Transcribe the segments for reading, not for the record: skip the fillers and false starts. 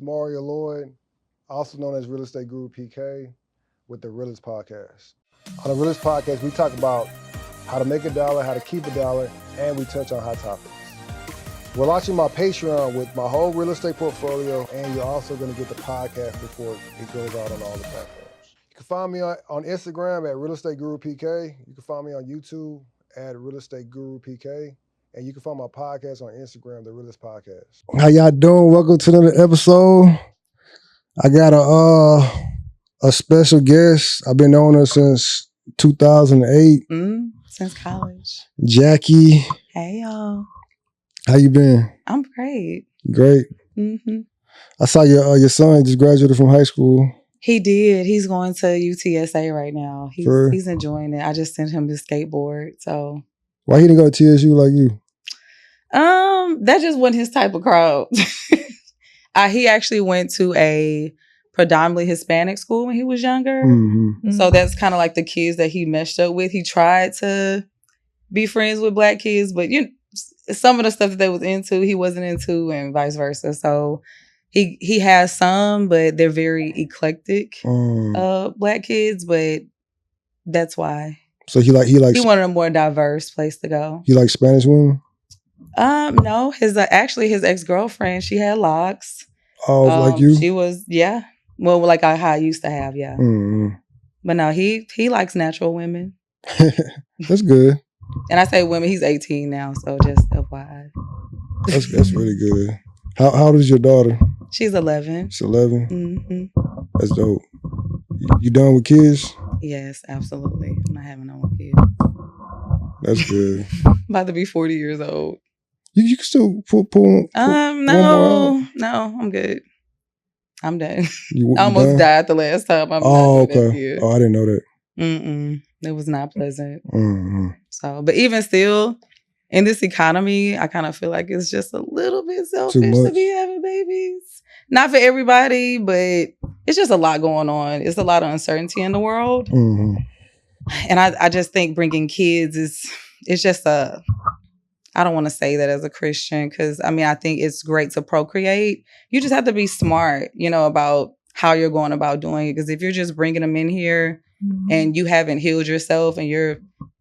It's Mario Lloyd, also known as Real Estate Guru PK, with the Realist Podcast. On the Realist Podcast, we talk about how to make a dollar, how to keep a dollar, and we touch on hot topics. We're launching my Patreon with my whole real estate portfolio, and you're also going to get the podcast before it goes out on all the platforms. You can find me on Instagram at Real Estate Guru PK. You can find me on YouTube at Real Estate Guru PK. And you can find my podcast on Instagram, The Realist Podcast. How y'all doing? Welcome to another episode. I got a special guest. I've been on her since 2008. Since college. Jackie. Hey, y'all. How you been? I'm great. Great. Mm-hmm. I saw your son just graduated from high school. He did. He's going to UTSA right now. He's enjoying it. I just sent him his skateboard. So why he didn't go to TSU like you? That just wasn't his type of crowd. He actually went to a predominantly Hispanic school when he was younger. Mm-hmm. So that's kind of like the kids that he meshed up with. He tried to be friends with black kids, but some of the stuff that they was into, he wasn't into, and vice versa. So he has some, but they're very eclectic black kids, but that's why. So he wanted a more diverse place to go. He likes Spanish women? No, his ex-girlfriend, she had locks. Oh, like you? She was, yeah. Well, like how I used to have, yeah. Mm-hmm. But no, he likes natural women. That's good. And I say women, he's 18 now, so just FYI. That's really good. How old is your daughter? She's 11. She's 11? Mm-hmm. That's dope. You done with kids? Yes, absolutely. I'm not having no more kids. That's good. About to be 40 years old. You can still pull no, I'm good. I'm done. I almost died the last time. Okay. Oh, I didn't know that. It was not pleasant. Mm-hmm. So, but even still, in this economy, I kind of feel like it's just a little bit selfish to be having babies. Not for everybody, but it's just a lot going on. It's a lot of uncertainty in the world. Mm-hmm. And I just think bringing kids it's just I don't want to say that as a Christian, because I think it's great to procreate. You just have to be smart, about how you're going about doing it. Because if you're just bringing them in here and you haven't healed yourself and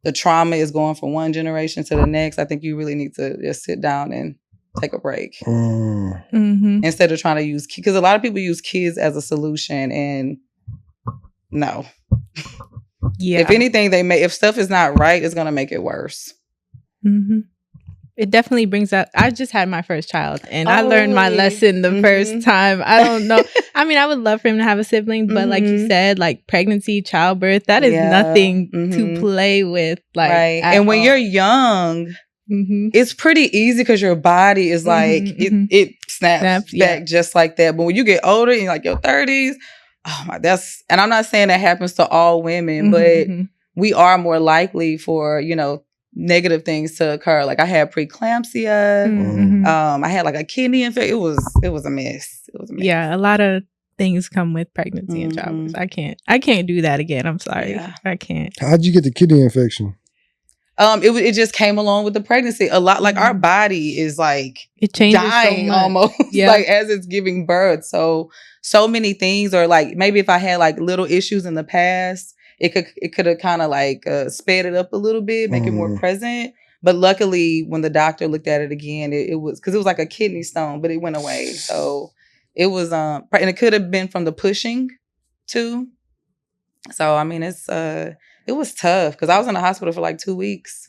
the trauma is going from one generation to the next, I think you really need to just sit down and take a break. Mm-hmm. Instead of trying to use, because a lot of people use kids as a solution, and no. Yeah. If anything, if stuff is not right, it's going to make it worse. Mm-hmm. It definitely brings up. I just had my first child, and I learned my lesson the first time. I don't know. I would love for him to have a sibling, but like you said, like pregnancy, childbirth, that is nothing to play with. Like, right. And when you're young, it's pretty easy because your body is like, it snaps back just like that. But when you get older, in like your 30s, and I'm not saying that happens to all women, but we are more likely for, negative things to occur. Like I had preeclampsia. I had like a kidney infection. It was a mess. Yeah, a lot of things come with pregnancy and childbirth. I can't do that again. I'm sorry. Yeah. I can't. How'd you get the kidney infection? It just came along with the pregnancy. A lot, like our body is like it changes dying so much. Almost like as it's giving birth. So many things, or like maybe if I had like little issues in the past, it could have kind of like sped it up a little bit, make it more present. But luckily, when the doctor looked at it again, it was because it was like a kidney stone, but it went away. So it was and it could have been from the pushing too. So it was tough because I was in the hospital for like 2 weeks.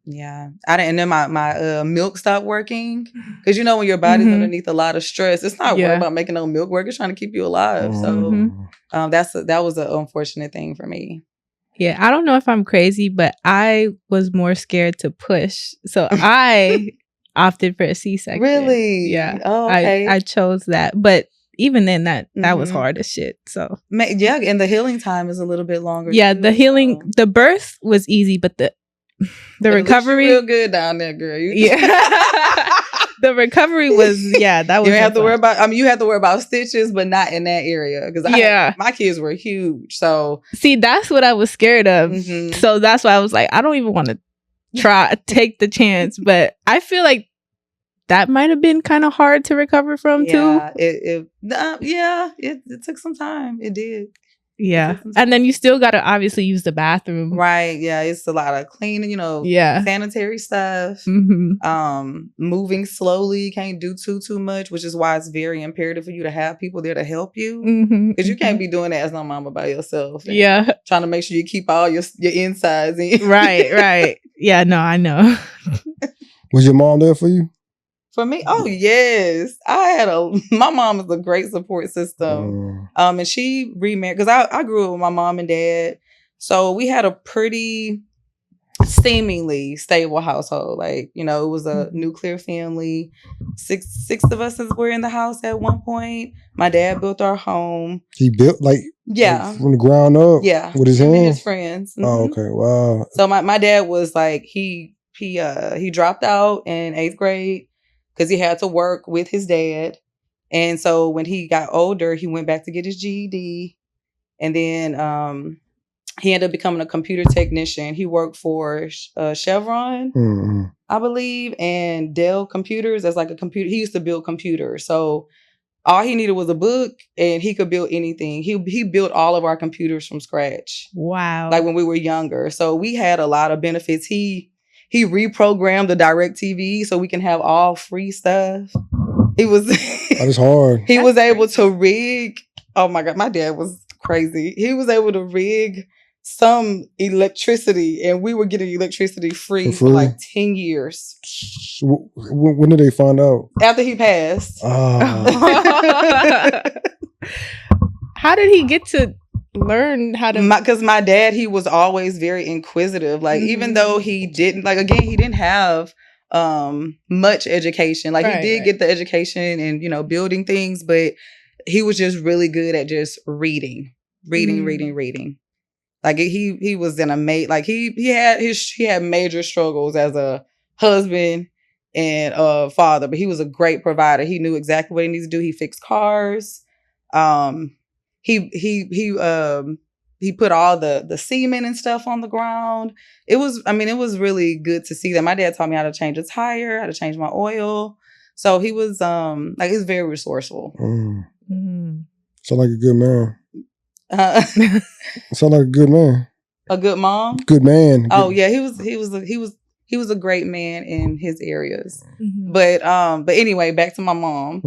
Yeah, I didn't. And then my milk stopped working because when your body's underneath a lot of stress, it's not worried about making no milk work. It's trying to keep you alive. So that was an unfortunate thing for me. Yeah, I don't know if I'm crazy, but I was more scared to push, so I opted for a C-section. Really? Yeah. Oh, okay. I chose that, but even then, that was hard as shit. So yeah, and the healing time is a little bit longer. Yeah, too, the healing, the birth was easy, but the recovery real good down there, girl. The recovery was that was. You didn't have to worry about. You had to worry about stitches, but not in that area because my kids were huge. So see, that's what I was scared of. So that's why I was like, I don't even want to take the chance. But I feel like that might have been kind of hard to recover from too. It took some time. It did. Yeah. And then you still got to obviously use the bathroom. Right. Yeah. It's a lot of cleaning, sanitary stuff. Mm-hmm. Moving slowly, can't do too much, which is why it's very imperative for you to have people there to help you. Because you can't be doing that as no mama by yourself. Yeah. Trying to make sure you keep all your insides in. Right. Yeah, no, I know. Was your mom there for you? For me? Oh, yes. My mom is a great support system. And she remarried, because I grew up with my mom and dad. So we had a pretty seemingly stable household. Like, it was a nuclear family. Six of us were in the house at one point. My dad built our home. He built like from the ground up? Yeah. With his hands? And his friends. Mm-hmm. Oh, okay. Wow. So my dad was like, he dropped out in 8th grade because he had to work with his dad. And so when he got older, he went back to get his GED. And then he ended up becoming a computer technician. He worked for Chevron, I believe, and Dell Computers. That's like a computer. He used to build computers. So all he needed was a book and he could build anything. He built all of our computers from scratch. Wow. Like when we were younger. So we had a lot of benefits. He reprogrammed the DirecTV so we can have all free stuff. He was that was hard. He was able to rig. Oh my God, my dad was crazy. He was able to rig some electricity, and we were getting electricity free for like 10 years. When did they find out? After he passed. How did he get to learn how to? Because my dad, he was always very inquisitive. Like even though he didn't, like again, he didn't have much education. Like he did get the education and building things, but he was just really good at just reading. Like he was in a like he had major struggles as a husband and a father, but he was a great provider. He knew exactly what he needed to do. He fixed cars. He put all the semen and stuff on the ground. It was really good to see that. My dad taught me how to change a tire, how to change my oil. So he was he's very resourceful. Sound like a good man. Sound like a good man. A good mom? Good man. Oh yeah, he was a great man in his areas. But anyway, back to my mom.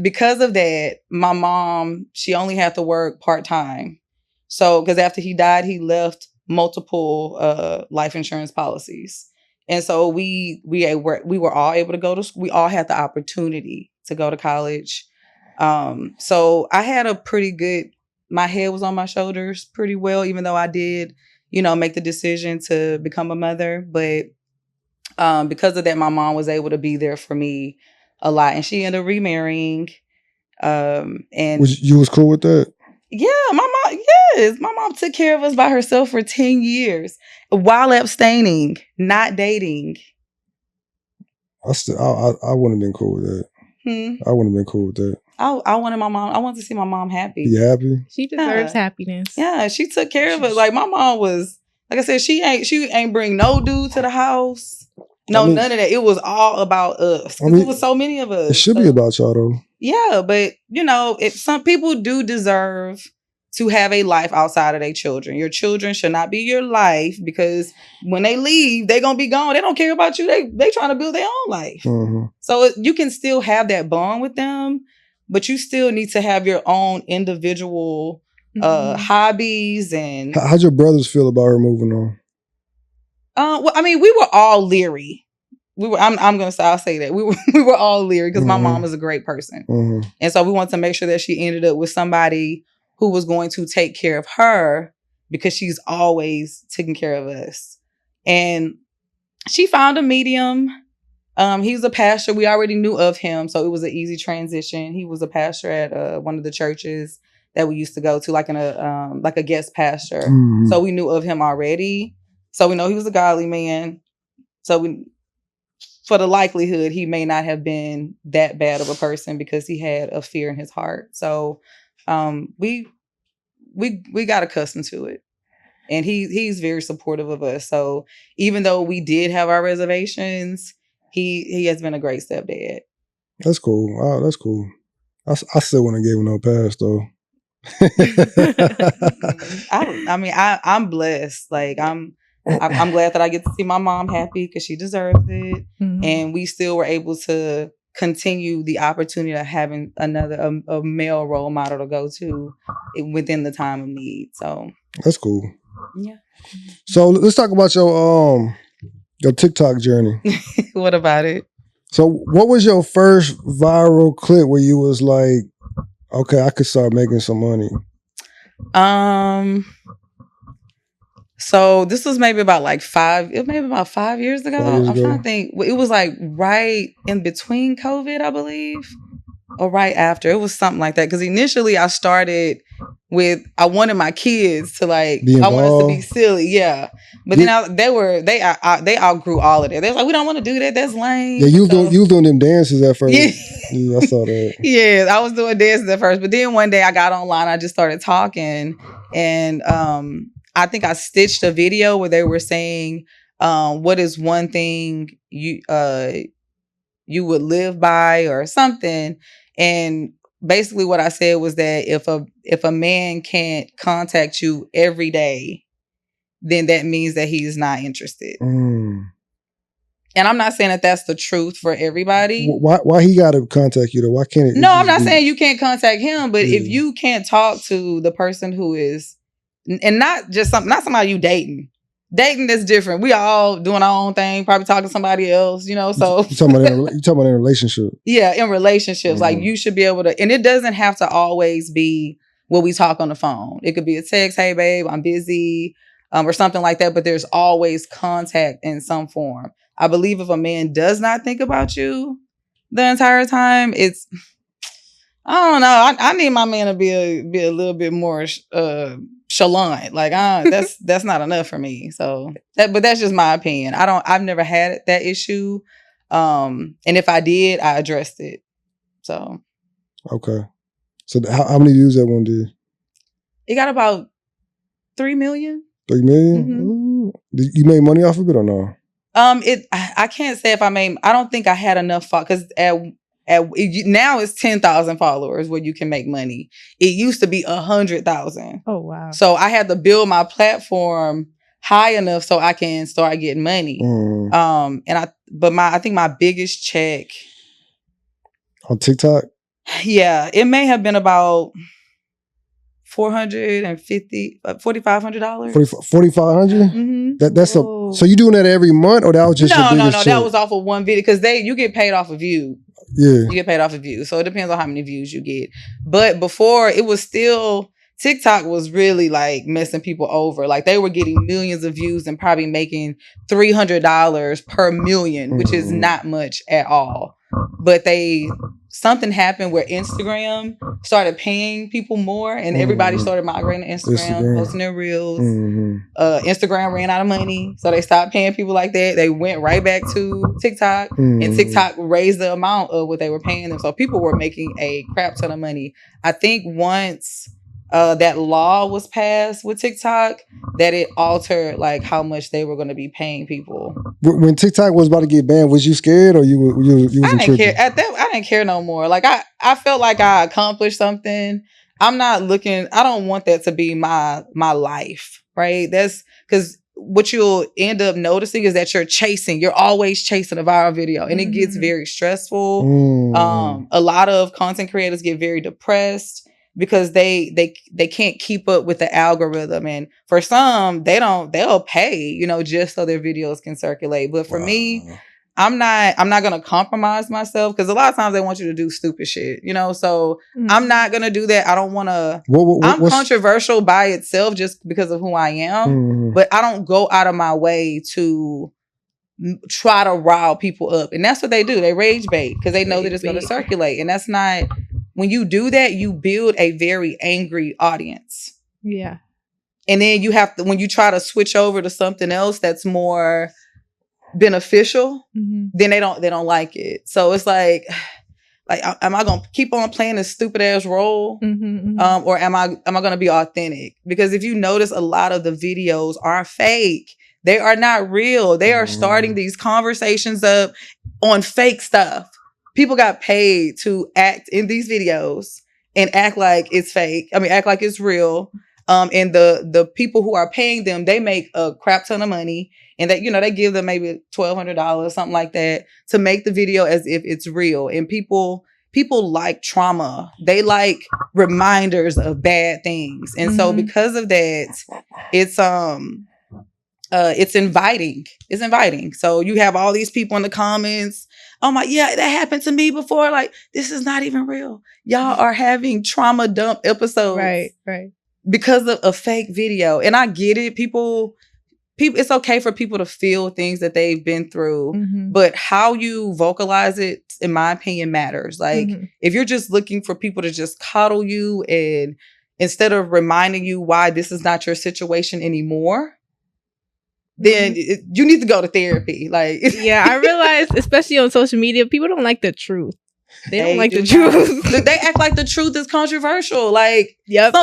Because of that, my mom, she only had to work part-time. So because after he died, he left multiple life insurance policies. And so we were all able to go to school. We all had the opportunity to go to college. So I had a pretty good, my head was on my shoulders pretty well, even though I did, make the decision to become a mother. But because of that, my mom was able to be there for me a lot. And she ended up remarrying. And you was cool with that? Yeah, my mom took care of us by herself for 10 years while abstaining, not dating. I wouldn't have been cool with that. I wouldn't have been cool with that. I wanted to see my mom happy. Be happy? She deserves happiness. Yeah, she took care of it. Like my mom was, like I said, she ain't bring no dude to the house. No, none of that. It was all about us. Because it was so many of us. It should be about y'all though. Yeah, but some people do deserve to have a life outside of their children. Your children should not be your life, because when they leave, they're going to be gone. They don't care about you. They trying to build their own life. So you can still have that bond with them, but you still need to have your own individual hobbies. And how'd your brothers feel about her moving on? Well, we were all leery. I'll say that we were all leery because my mom is a great person. And so we wanted to make sure that she ended up with somebody who was going to take care of her, because she's always taking care of us. And she found a medium. He was a pastor. We already knew of him, so it was an easy transition. He was a pastor at one of the churches that we used to go to, like a guest pastor. So we knew of him already. So we know he was a godly man. So for the likelihood, he may not have been that bad of a person because he had a fear in his heart. So we got accustomed to it. And he's very supportive of us. So even though we did have our reservations, he has been a great stepdad. That's cool. Oh, that's cool. I still wouldn't give him no pass though. I'm blessed. Like I'm glad that I get to see my mom happy because she deserves it, and we still were able to continue the opportunity of having another a male role model to go to within the time of need. So that's cool. Yeah. So let's talk about your TikTok journey. What about it? So what was your first viral clip where you was like, okay, I could start making some money? So this was maybe about 5 years ago. 5 years ago. I'm trying to think. It was like right in between COVID, I believe, or right after. It was something like that. Because initially I started with, I wanted my kids to I wanted us to be silly, yeah. But then they outgrew all of that. They're like, we don't want to do that. That's lame. Yeah, you was doing them dances at first. Yeah, I saw that. Yeah, I was doing dances at first, but then one day I got online. I just started talking, and I think I stitched a video where they were saying, "What is one thing you would live by," or something, and basically what I said was that if a man can't contact you every day, then that means that he's not interested. And I'm not saying that that's the truth for everybody. Why he got to contact you though? Why can't it? No, I'm not saying you can't contact him, but if you can't talk to the person who is, and not somebody you dating. Dating is different. We all doing our own thing, probably talking to somebody else, so. You talking about in a relationship. Yeah, in relationships. Like you should be able to, and it doesn't have to always be what we talk on the phone. It could be a text, hey babe, I'm busy, or something like that, but there's always contact in some form. I believe if a man does not think about you the entire time, it's, I don't know. I need my man to be a little bit more chalant. Like that's not enough for me. So but that's just my opinion. I've never had that issue. And if I did, I addressed it. So okay. So how many views that one did? It got about 3 million. 3 million? Mm-hmm. You made money off of it or no? I can't say if I made. I don't think I had enough because now it's 10,000 followers where you can make money. It used to be 100,000. Oh wow! So I had to build my platform high enough so I can start getting money. I think my biggest check on TikTok. Yeah, it may have been about $450, $4,500. $4,500. That's so you doing that every month or that was just no. Check? That was off of one video because you get paid off of view. Yeah, you get paid off of view, so it depends on how many views you get. But before it was still. TikTok was really messing people over. They were getting millions of views and probably making $300 per million, which is not much at all. But something happened where Instagram started paying people more and everybody started migrating to Instagram, posting their reels. Instagram ran out of money, so they stopped paying people like that. They went right back to TikTok and TikTok raised the amount of what they were paying them. So people were making a crap ton of money. I think once that law was passed with TikTok, that it altered how much they were going to be paying people. When TikTok was about to get banned, was you scared or you I didn't care at that. I didn't care no more. I felt like I accomplished something. I'm not looking. I don't want that to be my life, right? That's because what you'll end up noticing is that you're always chasing a viral video, and it gets very stressful. A lot of content creators get very depressed because they can't keep up with the algorithm. And for some, they'll pay, just so their videos can circulate. But for me, I'm not going to compromise myself because a lot of times they want you to do stupid shit, so I'm not going to do that. I don't want to, I'm controversial by itself just because of who I am, but I don't go out of my way to try to rile people up. And that's what they do. They rage bait because they know that it's going to circulate. And that's not, when you do that, you build a very angry audience. Yeah. And then you have to, when you try to switch over to something else that's more beneficial, then they don't like it. So it's am I gonna keep on playing this stupid ass role, or am I gonna be authentic? Because if you notice, a lot of the videos are fake. They are not real. They are starting these conversations up on fake stuff. People got paid to act in these videos and act like it's fake. I mean, act like it's real. And the people who are paying them, they make a crap ton of money, and that, you know, they give them maybe $1,200, something like that, to make the video as if it's real. And people like trauma. They like reminders of bad things. And so because of that, it's inviting. It's inviting. So you have all these people in the comments. Oh my, yeah, that happened to me before. Like, this is not even real. Y'all are having trauma dump episodes. Right. Because of a fake video. And I get it. People, it's okay for people to feel things that they've been through, but how you vocalize it, in my opinion, matters. Like, if you're just looking for people to just coddle you, and instead of reminding you why this is not your situation anymore, then you need to go to therapy. Like, yeah, I realized, especially on social media, people don't like the truth. They don't like the truth. They act like the truth is controversial. Like,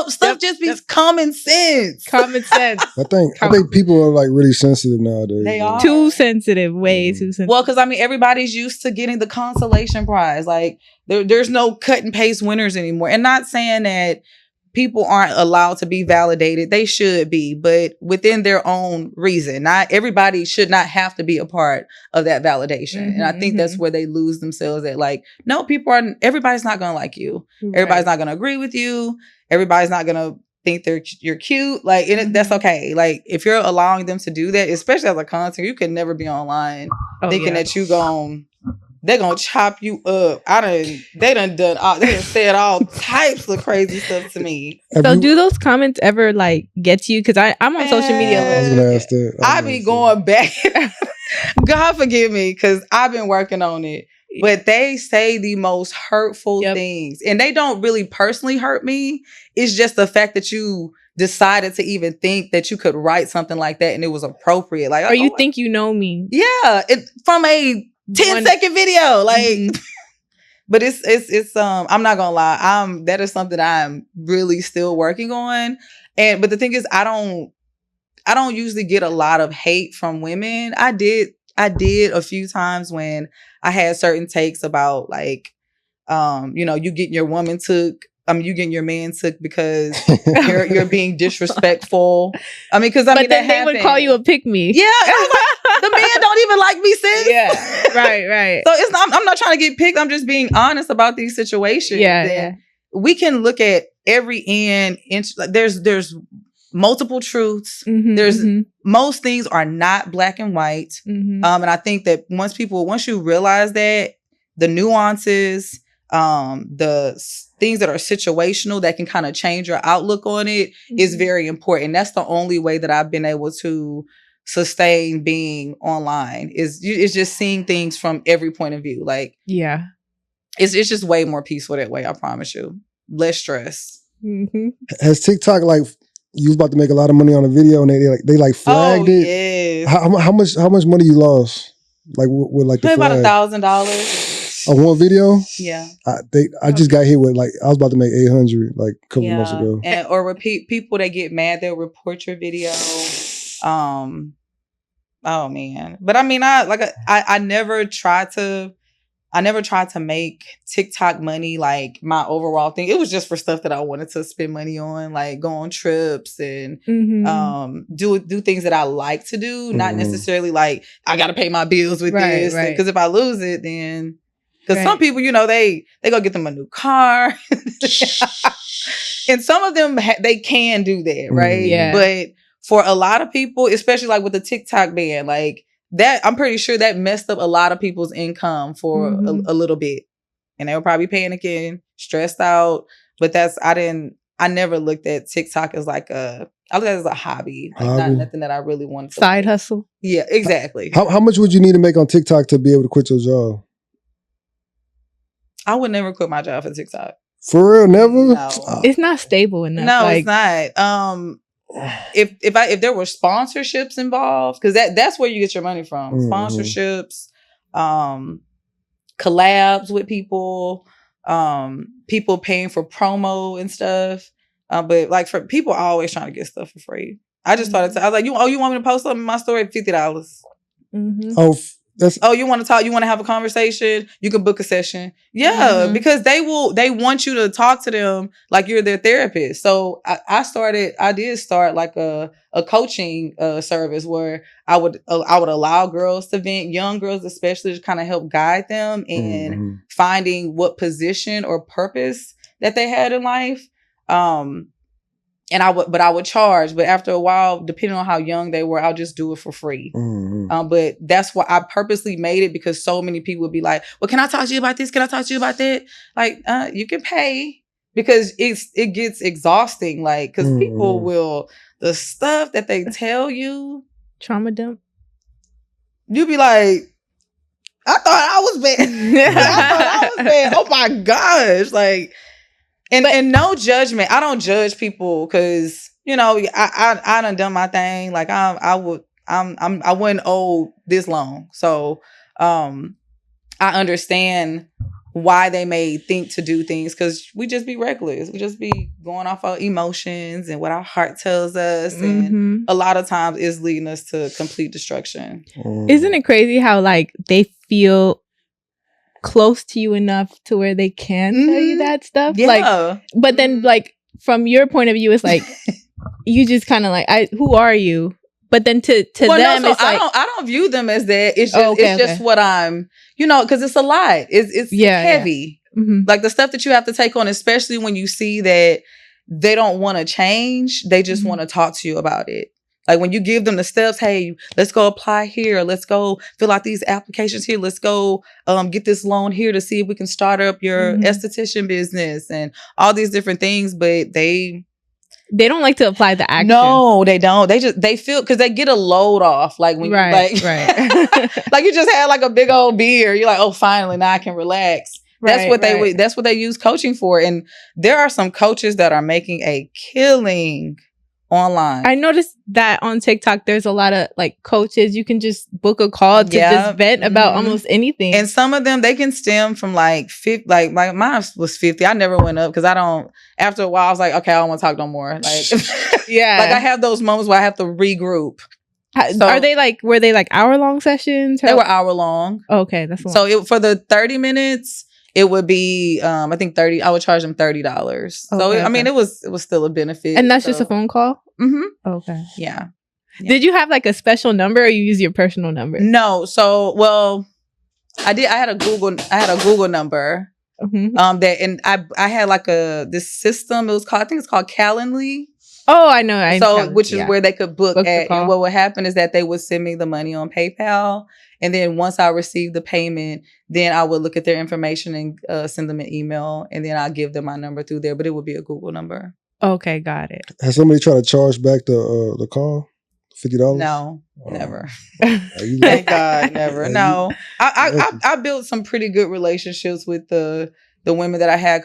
stuff just be common sense. Common sense. I think people are like really sensitive nowadays. They are too sensitive, way too sensitive. Well, because I mean, everybody's used to getting the consolation prize. Like, there's no cut and paste winners anymore. And not saying that people aren't allowed to be validated. They should be, but within their own reason. Not everybody should not have to be a part of that validation. And I think that's where they lose themselves at. Like, no, everybody's not going to like you. Right. Everybody's not going to agree with you. Everybody's not going to think you're cute. Like, and that's okay. Like, if you're allowing them to do that, especially as a content, you can never be online thinking that they're gonna chop you up. They done said all types of crazy stuff to me. So do those comments ever like get to you? Because I'm on social media. I was gonna ask that. I be going back. God forgive me, because I've been working on it. But they say the most hurtful things. And they don't really personally hurt me. It's just the fact that you decided to even think that you could write something like that and it was appropriate. Like, or you think you know me. Yeah. From a 10-second video, like, but it's I'm not gonna lie, that is something I'm really still working on. But the thing is, I don't usually get a lot of hate from women. I did a few times when I had certain takes about, like, you getting your woman took. You getting your man took because you're being disrespectful. But then they would call you a pick-me. Yeah, like, the man don't even like me, sis. Yeah, right. So I'm not trying to get picked. I'm just being honest about these situations. Yeah. We can look at every end. There's multiple truths. Most things are not black and white. And I think that once you realize that, the nuances, the things that are situational that can kind of change your outlook on it is very important. That's the only way that I've been able to sustain being online is just seeing things from every point of view. Like, yeah, it's just way more peaceful that way. I promise you, less stress. Has TikTok, like, you was about to make a lot of money on a video and they flagged it? Yes. How much money you lost? Like, with like the flag? About $1,000. On one video? Yeah. I just got hit with, like, I was about to make 800 like a couple months ago. Or repeat people that get mad, they'll report your video. Oh man. But I mean, I never tried to make TikTok money like my overall thing. It was just for stuff that I wanted to spend money on, like go on trips and do things that I like to do, not necessarily like I got to pay my bills with this. Because if I lose it, then some people, they go get them a new car, and some of them they can do that, right? Yeah. But for a lot of people, especially like with the TikTok ban, like that, I'm pretty sure that messed up a lot of people's income for a little bit, and they were probably panicking, stressed out. But I never looked at TikTok as like I looked at it as a hobby, like not nothing that I really wanted to side hustle. Yeah, exactly. How much would you need to make on TikTok to be able to quit your job? I would never quit my job for TikTok. For real, never? No. It's not stable enough. No, it's not. If there were sponsorships involved, because that's where you get your money from. Sponsorships, collabs with people, people paying for promo and stuff. But like for people always trying to get stuff for free. I just started I was like, you want me to post something in my story? $50. Oh, you want to talk? You want to have a conversation? You can book a session. Yeah, because they want you to talk to them like you're their therapist. So I did start like a coaching service where I would allow girls to vent, young girls especially, to kind of help guide them in finding what position or purpose that they had in life. And I would charge, but after a while, depending on how young they were, I'll just do it for free. But that's why I purposely made it, because so many people would be like, well, can I talk to you about this? Can I talk to you about that? Like, you can pay, because it gets exhausting. Like, because people will, the stuff that they tell you. Trauma dump. You'll be like, I thought I was bad. I thought I was bad. Oh my gosh. Like, and no judgment. I don't judge people, because, you know, I done my thing. Like, I wasn't old this long. So I understand why they may think to do things, because we just be reckless. We just be going off our emotions and what our heart tells us. And a lot of times it's leading us to complete destruction. Isn't it crazy how like they feel close to you enough to where they can tell you that stuff? Yeah. Like, but then like from your point of view, it's like you just kind of like, who are you? But then to them, it's like, I don't view them as that. It's just just what I'm, you know, because it's a lot. It's heavy. Yeah. Like the stuff that you have to take on, especially when you see that they don't want to change. They just want to talk to you about it. Like when you give them the steps, hey, let's go apply here. Let's go fill out these applications here. Let's go get this loan here to see if we can start up your esthetician business and all these different things. But they don't like to apply the action. No, they don't. They feel, because they get a load off. Like when right. like you just had like a big old beer. You're like, oh, finally, now I can relax. That's what they use coaching for. And there are some coaches that are making a killing online. I noticed that on TikTok, there's a lot of like coaches. You can just book a call to just vent about almost anything. And some of them, they can stem from like 50, like mine was 50. I never went up because after a while, I was like, okay, I don't want to talk no more. Like, like I have those moments where I have to regroup. So, were they like hour-long sessions? They were hour-long. Oh, okay, that's long. So for the 30 minutes, it would be, I think I would charge them $30. So, I mean, it was still a benefit. And that's just a phone call? Okay. Yeah. Did you have like a special number, or you use your personal number? No. So, well, I did. I had a Google number. I had like this system. It was called, I think it's called Calendly. Oh, I know. Which is where they could book at. And what would happen is that they would send me the money on PayPal. And then once I received the payment, then I would look at their information and send them an email. And then I'll give them my number through there. But it would be a Google number. Okay, got it. Has somebody tried to charge back the call? $50? No, never. Thank God, never. No. I built some pretty good relationships with the women that I had.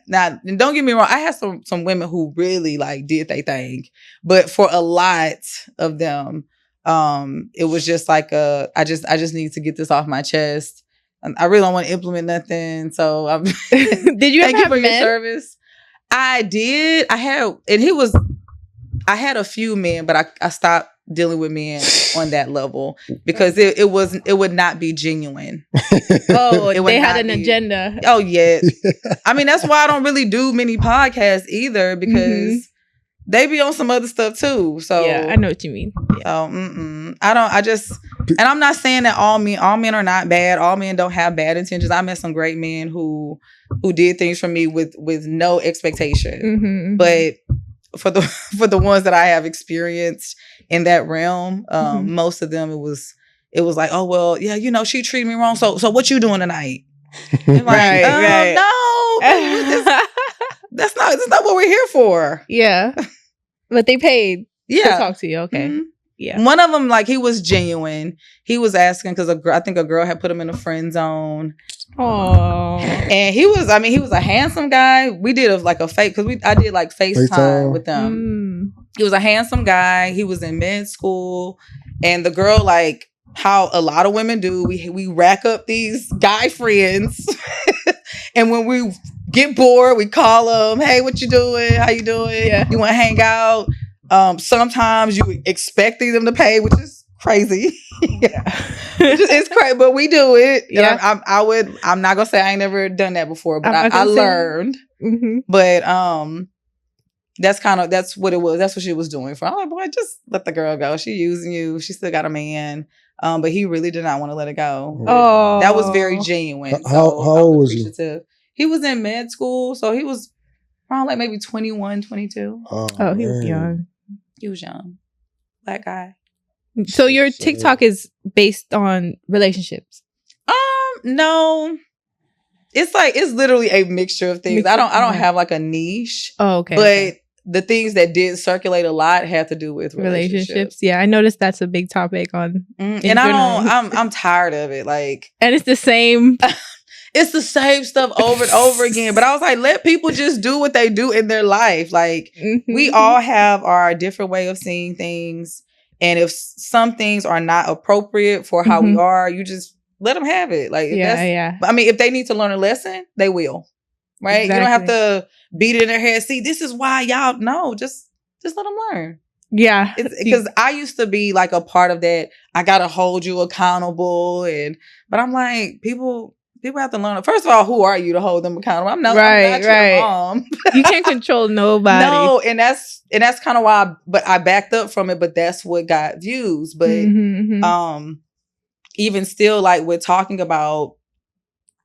Now, don't get me wrong, I had some women who really like did their thing. But for a lot of them, it was just like I just need to get this off my chest. I really don't want to implement nothing. So did you ever have for men? Your service? I did. I had a few men, but I stopped dealing with men on that level because it would not be genuine. Oh, they had an agenda. Oh yeah. I mean, that's why I don't really do many podcasts either, because they be on some other stuff too. So yeah, I know what you mean. Yeah. So and I'm not saying that all men are not bad. All men don't have bad intentions. I met some great men who did things for me with no expectation. But for the ones that I have experienced in that realm, most of them it was like, oh well, yeah, you know, she treated me wrong. So what you doing tonight? Like, right. No, that's not what we're here for. Yeah, but they paid to talk to you. Okay. Yeah. One of them, like, he was genuine. He was asking because I think a girl had put him in a friend zone. Oh. And he was a handsome guy. We did a fake, because I did like FaceTime with them. He was a handsome guy. He was in med school. And the girl, like how a lot of women do, we rack up these guy friends. And when we get bored, we call them, hey, what you doing? How you doing? Yeah. You want to hang out? Sometimes you expecting them to pay, which is crazy. It's crazy, but we do it. Yeah. I'm not gonna say I ain't never done that before, but I learned. Mm-hmm. But that's what it was. That's what she was doing for. I'm like, boy, just let the girl go. She using you. She still got a man. But he really did not want to let it go. Oh, that was very genuine. How old was he? He was in med school, so he was around like maybe 21, 22. Oh, he was young. He was young. Black guy. So your TikTok is based on relationships? No. It's literally a mixture of things. I don't have like a niche. Oh, okay. But the things that did circulate a lot had to do with relationships. Yeah, I noticed that's a big topic on. And I'm tired of it. Like, and it's the same. It's the same stuff over and over again. But I was like, let people just do what they do in their life. Like, we all have our different way of seeing things. And if some things are not appropriate for how we are, you just let them have it. Like, I mean, if they need to learn a lesson, they will. Right? Exactly. You don't have to beat it in their head. See, this is why y'all know. Just let them learn. Yeah. Because I used to be like a part of that. I got to hold you accountable. But I'm like, people have to learn. First of all, who are you to hold them accountable? I'm not your mom. You can't control nobody. No, and that's kind of why. But I backed up from it. But that's what got views. But even still, like, we're talking about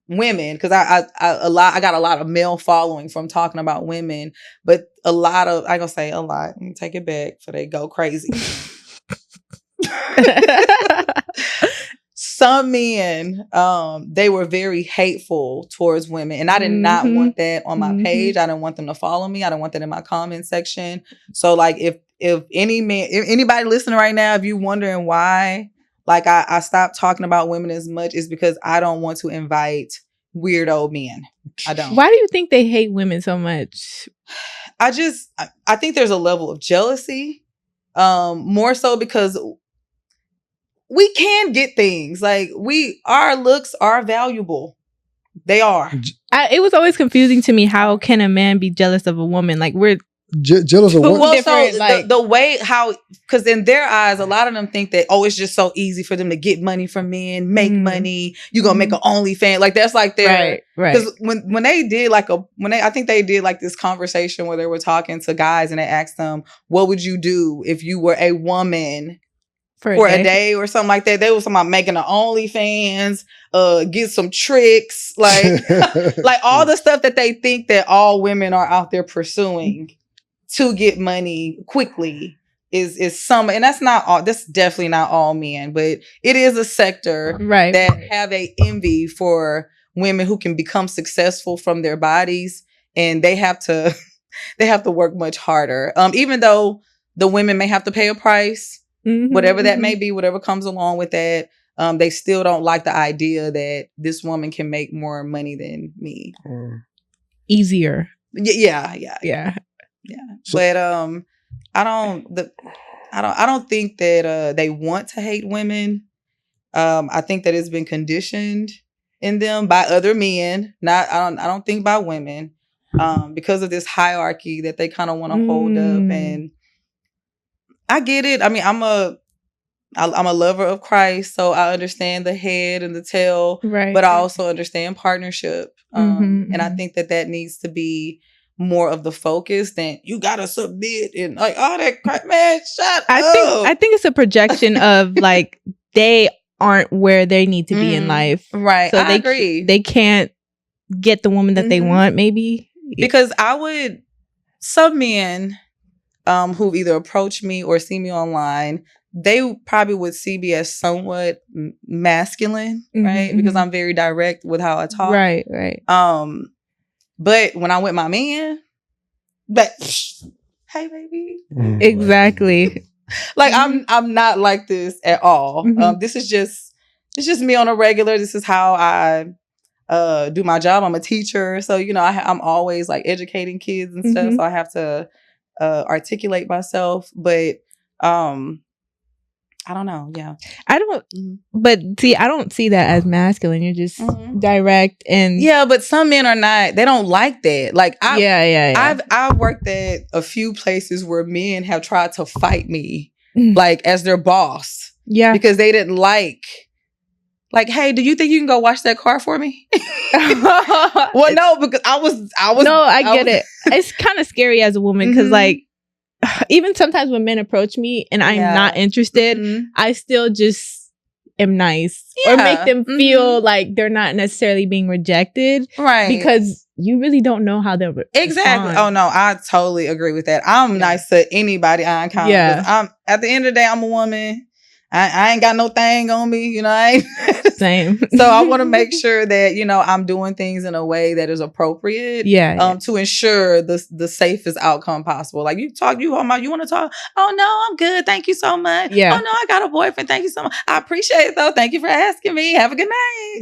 women, because I got a lot of male following from talking about women. But I gonna say a lot. Let me take it back before they go crazy. Some men, they were very hateful towards women. And I did not want that on my page. I didn't want them to follow me. I didn't want that in my comment section. So, like, if anybody listening right now, if you wondering why, like, I stopped talking about women as much, is because I don't want to invite weirdo men. I don't. Why do you think they hate women so much? I think there's a level of jealousy. More so because we can get things. Like, our looks are valuable. They are. It was always confusing to me. How can a man be jealous of a woman? Like, we're jealous of what? Well, so like, the way because in their eyes, a lot of them think that, it's just so easy for them to get money from men, make money. You gonna make an OnlyFans. Like, that's like their right. Because when they did I think they did like this conversation where they were talking to guys and they asked them, what would you do if you were a woman for a day or something like that? They was talking about making an OnlyFans, get some tricks, like like all the stuff that they think that all women are out there pursuing to get money quickly is some, and that's not all. That's definitely not all men, but it is a sector that have a envy for women who can become successful from their bodies, and they have to work much harder. Even though the women may have to pay a price. Whatever that may be, whatever comes along with that, they still don't like the idea that this woman can make more money than me. Easier. Yeah. So, but I don't think that they want to hate women. I think that it's been conditioned in them by other men. I don't think by women. Because of this hierarchy that they kind of want to hold up. And I get it. I mean, I'm a lover of Christ, so I understand the head and the tail, but I also understand partnership. And I think that needs to be more of the focus than you gotta submit and like all that crap. Man, shut up. I think it's a projection of like they aren't where they need to be in life, right? So I agree. They can't get the woman that they want, maybe because some men. Who either approach me or see me online, they probably would see me as somewhat masculine, right? Because I'm very direct with how I talk. Right. But when I'm with my man, hey, baby. Exactly. Like, I'm not like this at all. This is just me on a regular. This is how I do my job. I'm a teacher. So, I'm always like educating kids and stuff. So I have to articulate myself, but I don't know. Yeah, I don't. But see, I don't see that as masculine. You're just direct and but some men are not. They don't like that. Like I've worked at a few places where men have tried to fight me, like as their boss. Yeah. Because they didn't like, hey, do you think you can go wash that car for me? Well, no, because I was. No, I get it. It's kind of scary as a woman because like, even sometimes when men approach me and I'm not interested, I still just am nice or make them feel like they're not necessarily being rejected. Right. Because you really don't know how they'll Exactly. respond. Oh, no, I totally agree with that. I'm nice to anybody I encounter. Yeah. I'm, at the end of the day, I'm a woman. I ain't got no thing on me, you know. I ain't Same. So I want to make sure that, you know, I'm doing things in a way that is appropriate. To ensure the safest outcome possible. Like you want to talk? Oh no, I'm good. Thank you so much. Yeah. Oh no, I got a boyfriend. Thank you so much. I appreciate it though. Thank you for asking me. Have a good night.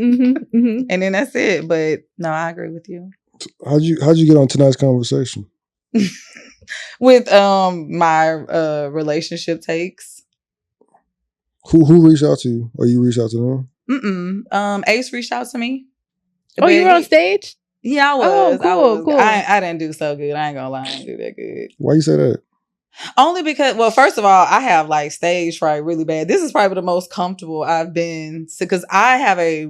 And then that's it. But no, I agree with you. How'd you get on tonight's conversation? With my relationship takes. Who reached out to you? Or you reached out to them? Ace reached out to me. Oh, you were on stage? Yeah, I was. Oh, cool. I didn't do so good. I ain't gonna lie, I didn't do that good. Why you say that? Only because, well, first of all, I have like stage fright really bad. This is probably the most comfortable I've been because I have a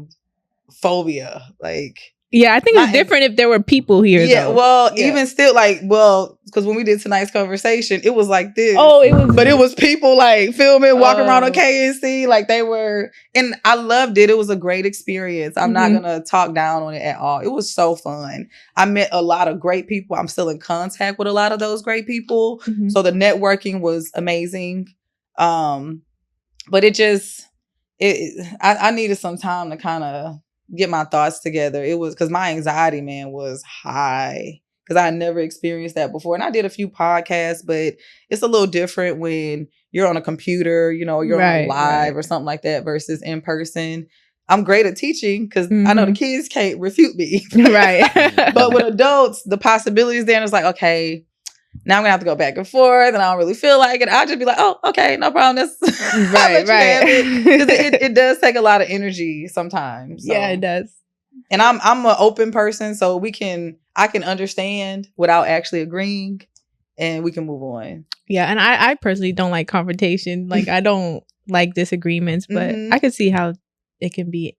phobia. Like, yeah, I think it's different if there were people here. Yeah, though. Well, even still, because when we did tonight's conversation, it was like this. Oh, it was, but it was people like filming, walking around on KNC, like they were, and I loved it. It was a great experience. I'm not gonna talk down on it at all. It was so fun. I met a lot of great people. I'm still in contact with a lot of those great people. So the networking was amazing. But I needed some time to kind of get my thoughts together. It was because my anxiety, man, was high because I had never experienced that before. And I did a few podcasts, but it's a little different when you're on a computer, you know, you're on live or something like that versus in person. I'm great at teaching because I know the kids can't refute me. But with adults, the possibilities there, and it's like, okay, now I'm gonna have to go back and forth, and I don't really feel like it. I'll just be like, "Oh, okay, no problem." That's right. Because it does take a lot of energy sometimes. So. Yeah, it does. And I'm an open person, so I can understand without actually agreeing, and we can move on. Yeah, and I personally don't like confrontation. Like I don't like disagreements, but I could see how it can be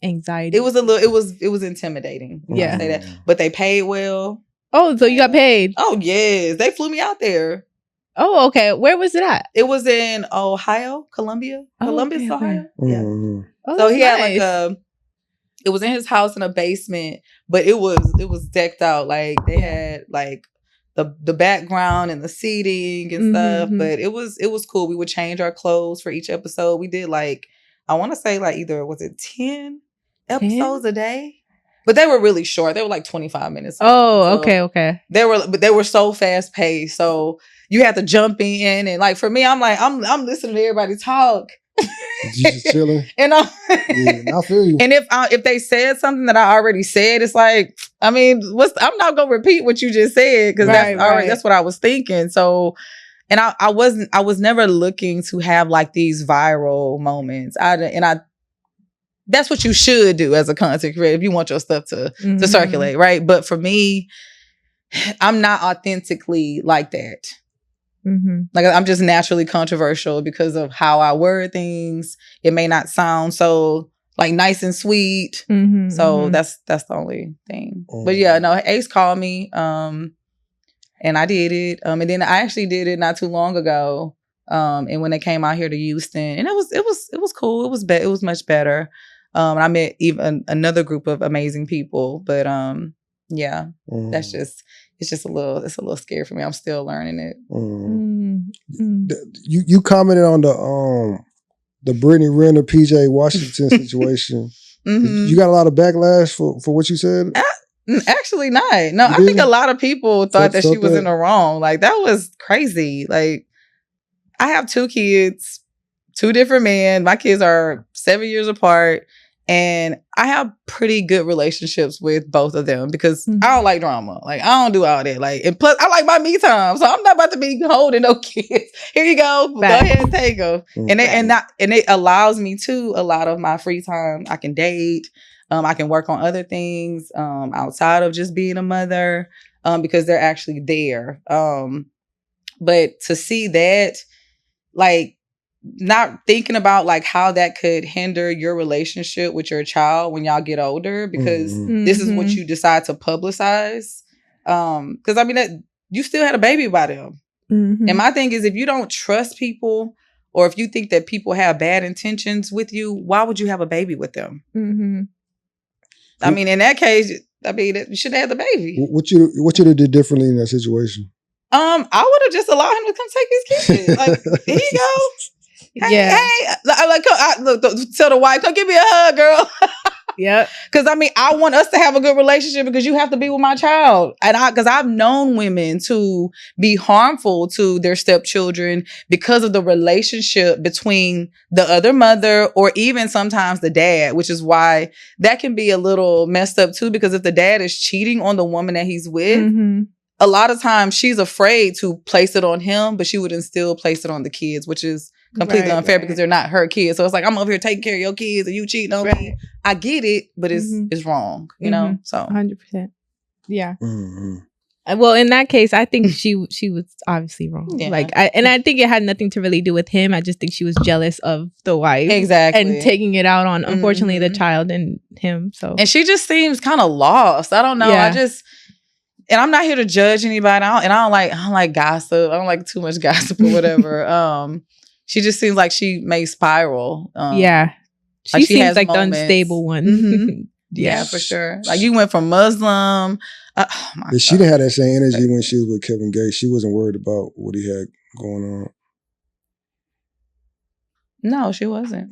anxiety. It was intimidating. Yeah, I say that, but they paid well. Oh, so you got paid? Oh, yes. They flew me out there. Oh, okay. Where was it at? It was in Ohio, Columbus, Ohio. Okay. Yeah. Oh, so he had nice. it was in his house in a basement, but it was decked out. Like they had like the background and the seating and stuff. But it was cool. We would change our clothes for each episode. We did like, I want to say like either, was it 10 episodes a day? But they were really short. They were like 25 minutes. Oh, so okay. They were so fast paced. So you had to jump in, and like for me, I'm like I'm listening to everybody talk. You just chilling. And I feel you. And if they said something that I already said, it's like, I mean, I'm not gonna repeat what you just said because that's what I was thinking. So, and I was never looking to have like these viral moments. That's what you should do as a content creator if you want your stuff to circulate, right? But for me, I'm not authentically like that. Like I'm just naturally controversial because of how I word things. It may not sound so like nice and sweet. So that's the only thing. But yeah, no, Ace called me, and I did it. And then I actually did it not too long ago. And when they came out here to Houston, and it was cool. It was much better. And I met even another group of amazing people. But yeah, it's just a little scary for me. I'm still learning it. You commented on the Brittany Renner PJ Washington situation. You got a lot of backlash for what you said? Actually not. No, I think a lot of people thought that she was in the wrong. Like that was crazy. Like I have 2 kids, 2 different men. My kids are 7 years apart. And I have pretty good relationships with both of them because I don't like drama. Like I don't do all that. Like, and plus I like my me time, so I'm not about to be holding no kids. Here you go, go ahead and take them. And it allows me to a lot of my free time. I can date. I can work on other things outside of just being a mother because they're actually there. But to see that, like, not thinking about like how that could hinder your relationship with your child when y'all get older, because this is what you decide to publicize. Because I mean, that you still had a baby by them. And my thing is, if you don't trust people, or if you think that people have bad intentions with you, why would you have a baby with them? I mean, in that case, I mean, you should have the baby. What you have did differently in that situation? I would have just allowed him to come take his kid. Like, here you go. Hey, like, look, tell the wife, come give me a hug, girl. Yep. Because I mean, I want us to have a good relationship, because you have to be with my child. And because I've known women to be harmful to their stepchildren because of the relationship between the other mother, or even sometimes the dad, which is why that can be a little messed up too, because if the dad is cheating on the woman that he's with, a lot of times she's afraid to place it on him, but she wouldn't still place it on the kids, which is completely unfair because they're not her kids. So it's like, I'm over here taking care of your kids and you cheating on me. I get it, but it's wrong, you know? So 100%. Yeah. Well, in that case, I think she was obviously wrong. Yeah. Like, I think it had nothing to really do with him. I just think she was jealous of the wife, and taking it out on, unfortunately, the child and him. So, and she just seems kind of lost. I don't know. Yeah. And I'm not here to judge anybody. I don't like gossip. I don't like too much gossip or whatever. She just seems like she may spiral. She seems like moments. The unstable one. Yeah, for sure. Like, you went from Muslim. She didn't have that same energy when she was with Kevin Gates. She wasn't worried about what he had going on. No, she wasn't.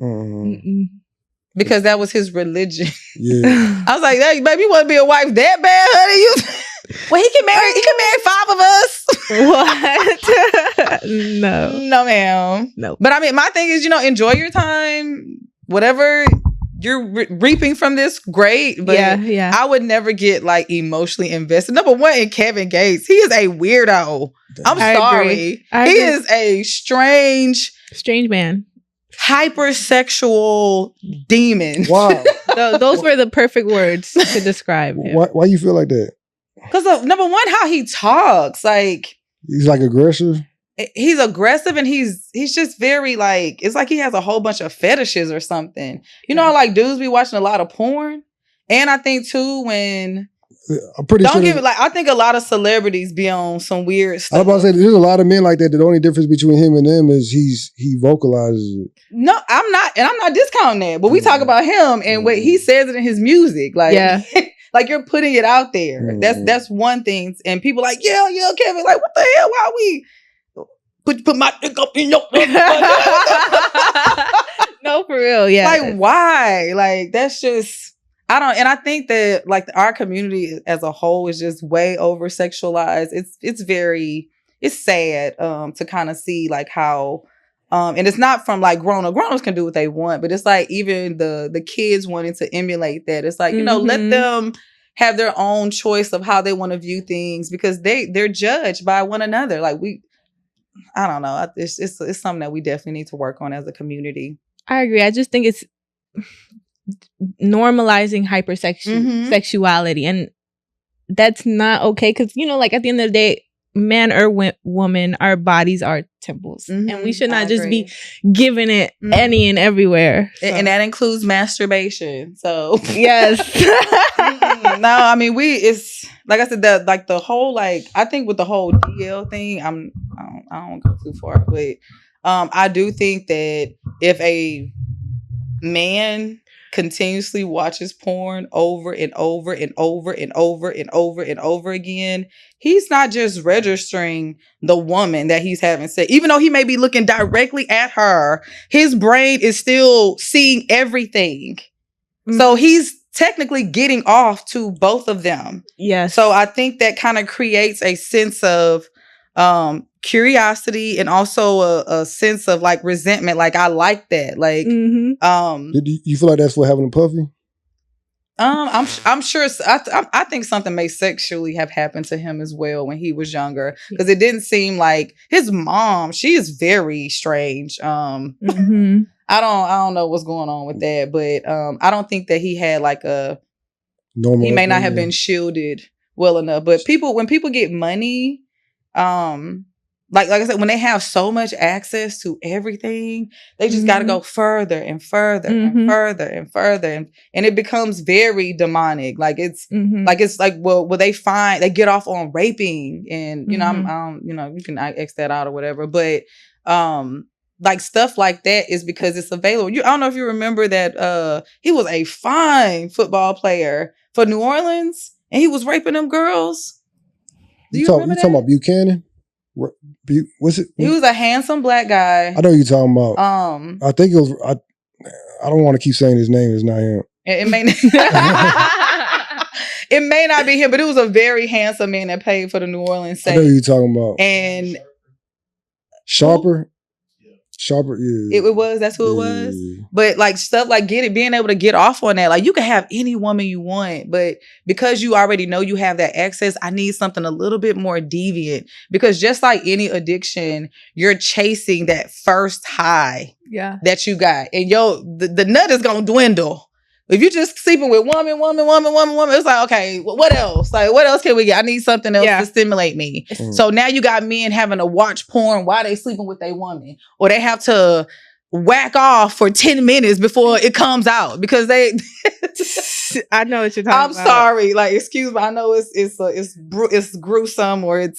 Because that was his religion. Yeah. I was like, hey, baby, you want to be a wife that bad, honey? Well, he can marry 5 of us. What? No, ma'am. No. But I mean, my thing is, enjoy your time. Whatever you're reaping from this, great. But I would never get like emotionally invested. Number one, in Kevin Gates, he is a weirdo. I'm sorry. He is a strange man. Hypersexual demon. Wow. Those were the perfect words to describe him. Why you feel like that? Because of, number one, how he talks. Like, he's like aggressive. He's aggressive, and he's just very like, it's like he has a whole bunch of fetishes or something. You know, like dudes be watching a lot of porn. And I think too, when I'm pretty sure I think a lot of celebrities be on some weird stuff. I was about to say, there's a lot of men like that. The only difference between him and them is he vocalizes it. No, I'm not discounting that. But we talk about him and what he says it in his music. Like, like, you're putting it out there. That's one thing. And people like, yeah, Kevin. Like, what the hell? Why we put my dick up in your No, for real. Yeah. Like, why? Like, that's just. I think that like our community as a whole is just way over sexualized. It's sad to kind of see like how and it's not from like grown-ups can do what they want, but it's like even the kids wanting to emulate that. It's like, let them have their own choice of how they want to view things, because they're judged by one another. Like, I don't know. It's something that we definitely need to work on as a community. I agree. I just think it's normalizing hypersexuality, and that's not okay, because like at the end of the day, man or woman, our bodies are temples, and we should not just be giving it any and everywhere. So. And that includes masturbation. So yes. No, I mean, it's like I said, the whole, like, I think with the whole DL thing, I don't go too far, but I do think that if a man continuously watches porn over and over and over and over and over and over again, he's not just registering the woman that he's having sex. Even though he may be looking directly at her, his brain is still seeing everything. So he's technically getting off to both of them. Yes. So I think that kind of creates a sense of curiosity, and also a sense of like resentment. Like, I like that. Like, you feel like that's what having a puffy? I'm sure. I think something may sexually have happened to him as well when he was younger, because it didn't seem like his mom. She is very strange. I don't know what's going on with that, but I don't think that he had like a normal. He may not have been shielded well enough. But when people get money, like I said, when they have so much access to everything, they just got to go further and further and further and further, and it becomes very demonic. Like it's like well, they get off on raping, and you know, you can X that out or whatever, but like stuff like that is because it's available. I don't know if you remember that he was a fine football player for New Orleans, and he was raping them girls. You talking about Buchanan? What's it? He was a handsome black guy. I know you're talking about. I think it was. I don't want to keep saying his name. It's not him. It may not. It may not be him, but it was a very handsome man that played for the New Orleans Saints. I know you're talking about. And Sharper. Sharper, yeah. It was, that's who it was. But like stuff like being able to get off on that. Like you can have any woman you want, but because you already know you have that access, I need something a little bit more deviant. Because just like any addiction, you're chasing that first high that you got. And the nut is gonna dwindle. If you're just sleeping with woman, it's like, okay, what else? Like, what else can we get? I need something else to stimulate me. So now you got men having to watch porn while they sleeping with their woman. Or they have to whack off for 10 minutes before it comes out because they... I know what you're talking about. I'm sorry. Like, excuse me. I know it's gruesome or it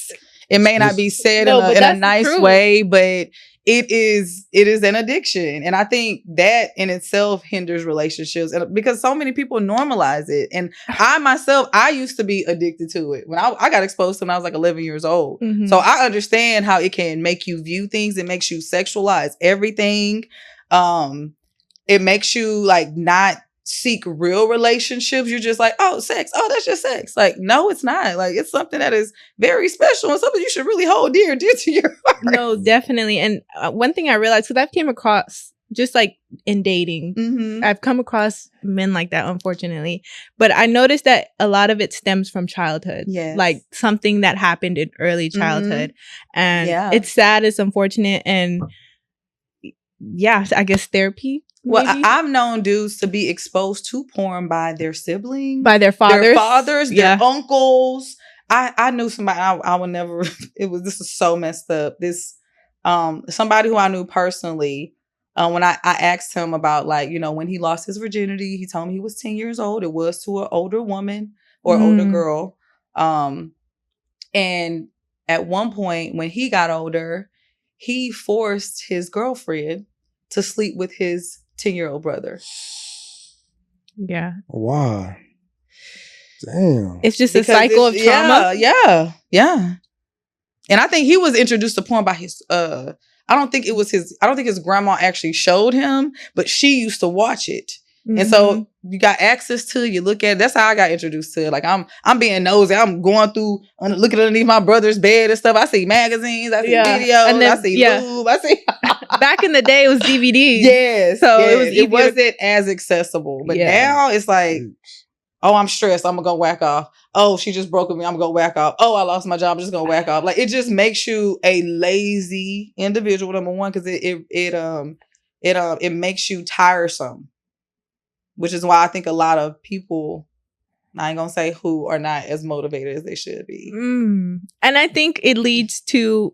may not be said in a nice way, but... It is an addiction. And I think that in itself hinders relationships because so many people normalize it. And I used to be addicted to it when I got exposed to it when I was like 11 years old. So I understand how it can make you view things. It makes you sexualize everything. It makes you like not seek real relationships. You're just like, oh, sex. Oh, that's just sex. Like, no, it's not. Like, it's something that is very special and something you should really hold dear to your heart. No, definitely. And one thing I realized, because I've came across just like in dating, I've come across men like that, unfortunately. But I noticed that a lot of it stems from childhood. Yes. Like something that happened in early childhood. And it's sad, it's unfortunate. And I guess therapy. Well, I've known dudes to be exposed to porn by their siblings, by their fathers, their uncles. I knew somebody. I would never. This was so messed up. This somebody who I knew personally. When I asked him about like when he lost his virginity, he told me he was 10 years old. It was to an older woman or older girl. And at one point when he got older, he forced his girlfriend to sleep with his 10-year-old brother. Yeah. Wow. Damn. It's just a cycle of trauma. Yeah. And I think he was introduced to porn by his I don't think his grandma actually showed him, but she used to watch it. And so you got access to it, you look at it. That's how I got introduced to it. Like I'm being nosy. I'm going through, looking underneath my brother's bed and stuff. I see magazines, I see videos, and then, I see lube, I see. Back in the day, it was DVDs. Yes. So it wasn't as accessible. But now it's like, oh, I'm stressed. I'm gonna go whack off. Oh, she just broke with me. I'm gonna go whack off. Oh, I lost my job. I'm just gonna whack off. Like it just makes you a lazy individual. Number one, because it makes you tiresome. Which is why I think a lot of people, I ain't gonna say who, are not as motivated as they should be. And I think it leads to,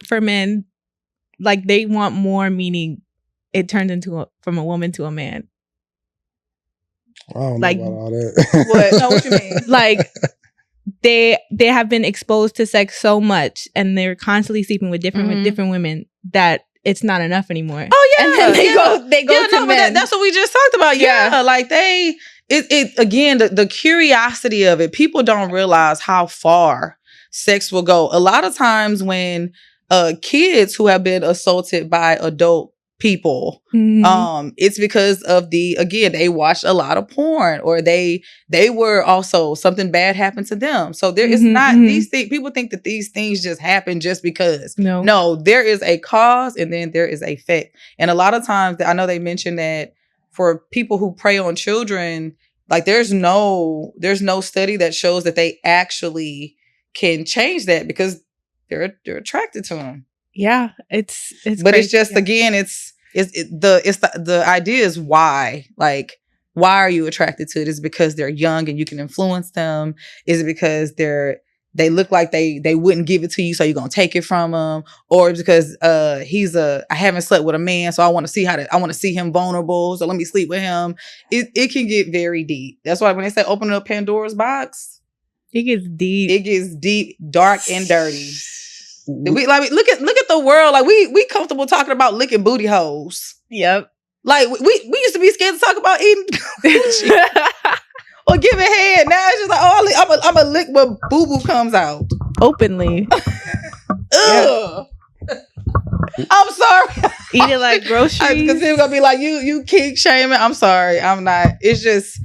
for men, like they want more, meaning it turns into from a woman to a man. I don't like, know about all that. What you mean? Like they have been exposed to sex so much, and they're constantly sleeping with different women that it's not enough anymore. Oh yeah, and then they go to men. That's what we just talked about. Yeah, like it again, the curiosity of it. People don't realize how far sex will go. A lot of times when kids who have been assaulted by adult people, it's because of they watched a lot of porn, or they were also, something bad happened to them. So there is not these things. People think that these things just happen just because. No, there is a cause and then there is a effect. And a lot of times, I know they mentioned that for people who prey on children, like there's no study that shows that they actually can change that because they're attracted to them. Yeah, it's but crazy. It's just again, the idea is why. Like, why are you attracted to it? Is it because they're young and you can influence them? Is it because they're they look like they wouldn't give it to you, so you're gonna take it from them, or it's because I haven't slept with a man, so I want to see him vulnerable, so let me sleep with him. It can get very deep. That's why when they say open up Pandora's box, it gets deep. It gets deep, dark, and dirty. We like look at the world. Like we comfortable talking about licking booty holes. Yep. Like we used to be scared to talk about eating or giving head. Now it's just like, oh, I'm a lick when boo boo comes out openly. Ugh. I'm sorry. Eat it like groceries. Because they're gonna be like, you kink shaming. I'm sorry. I'm not. It's just.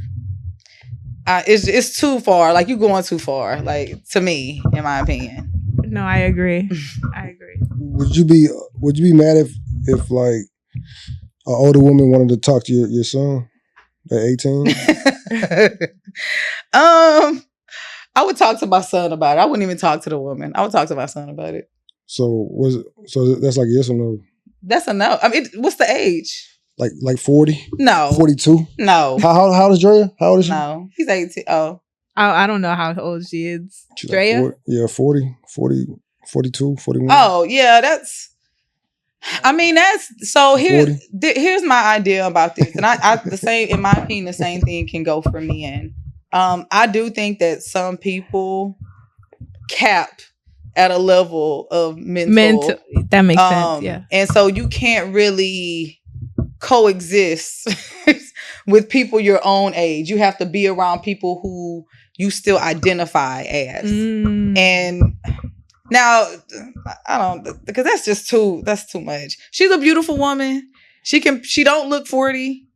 It's too far. Like you going too far. Like to me, in my opinion. No, I agree. Would you be mad if like an older woman wanted to talk to your son at 18? I would talk to my son about it. I wouldn't even talk to the woman. I would talk to my son about it. So that's like a yes or no? That's a no. I mean, what's the age? Like 40? No. 42? No. How old is Drea? How old is she? No, he's 18. Oh. I don't know how old she is. She's Drea? Like 40, 42, 41. Oh, yeah, so here's my idea about this. And I the same, in my opinion, the same thing can go for men. I do think that some people cap at a level of mental. That makes sense, yeah. And so you can't really coexist with people your own age. You have to be around people who you still identify as. And now I don't, because that's too much. She's a beautiful woman. She don't look 40,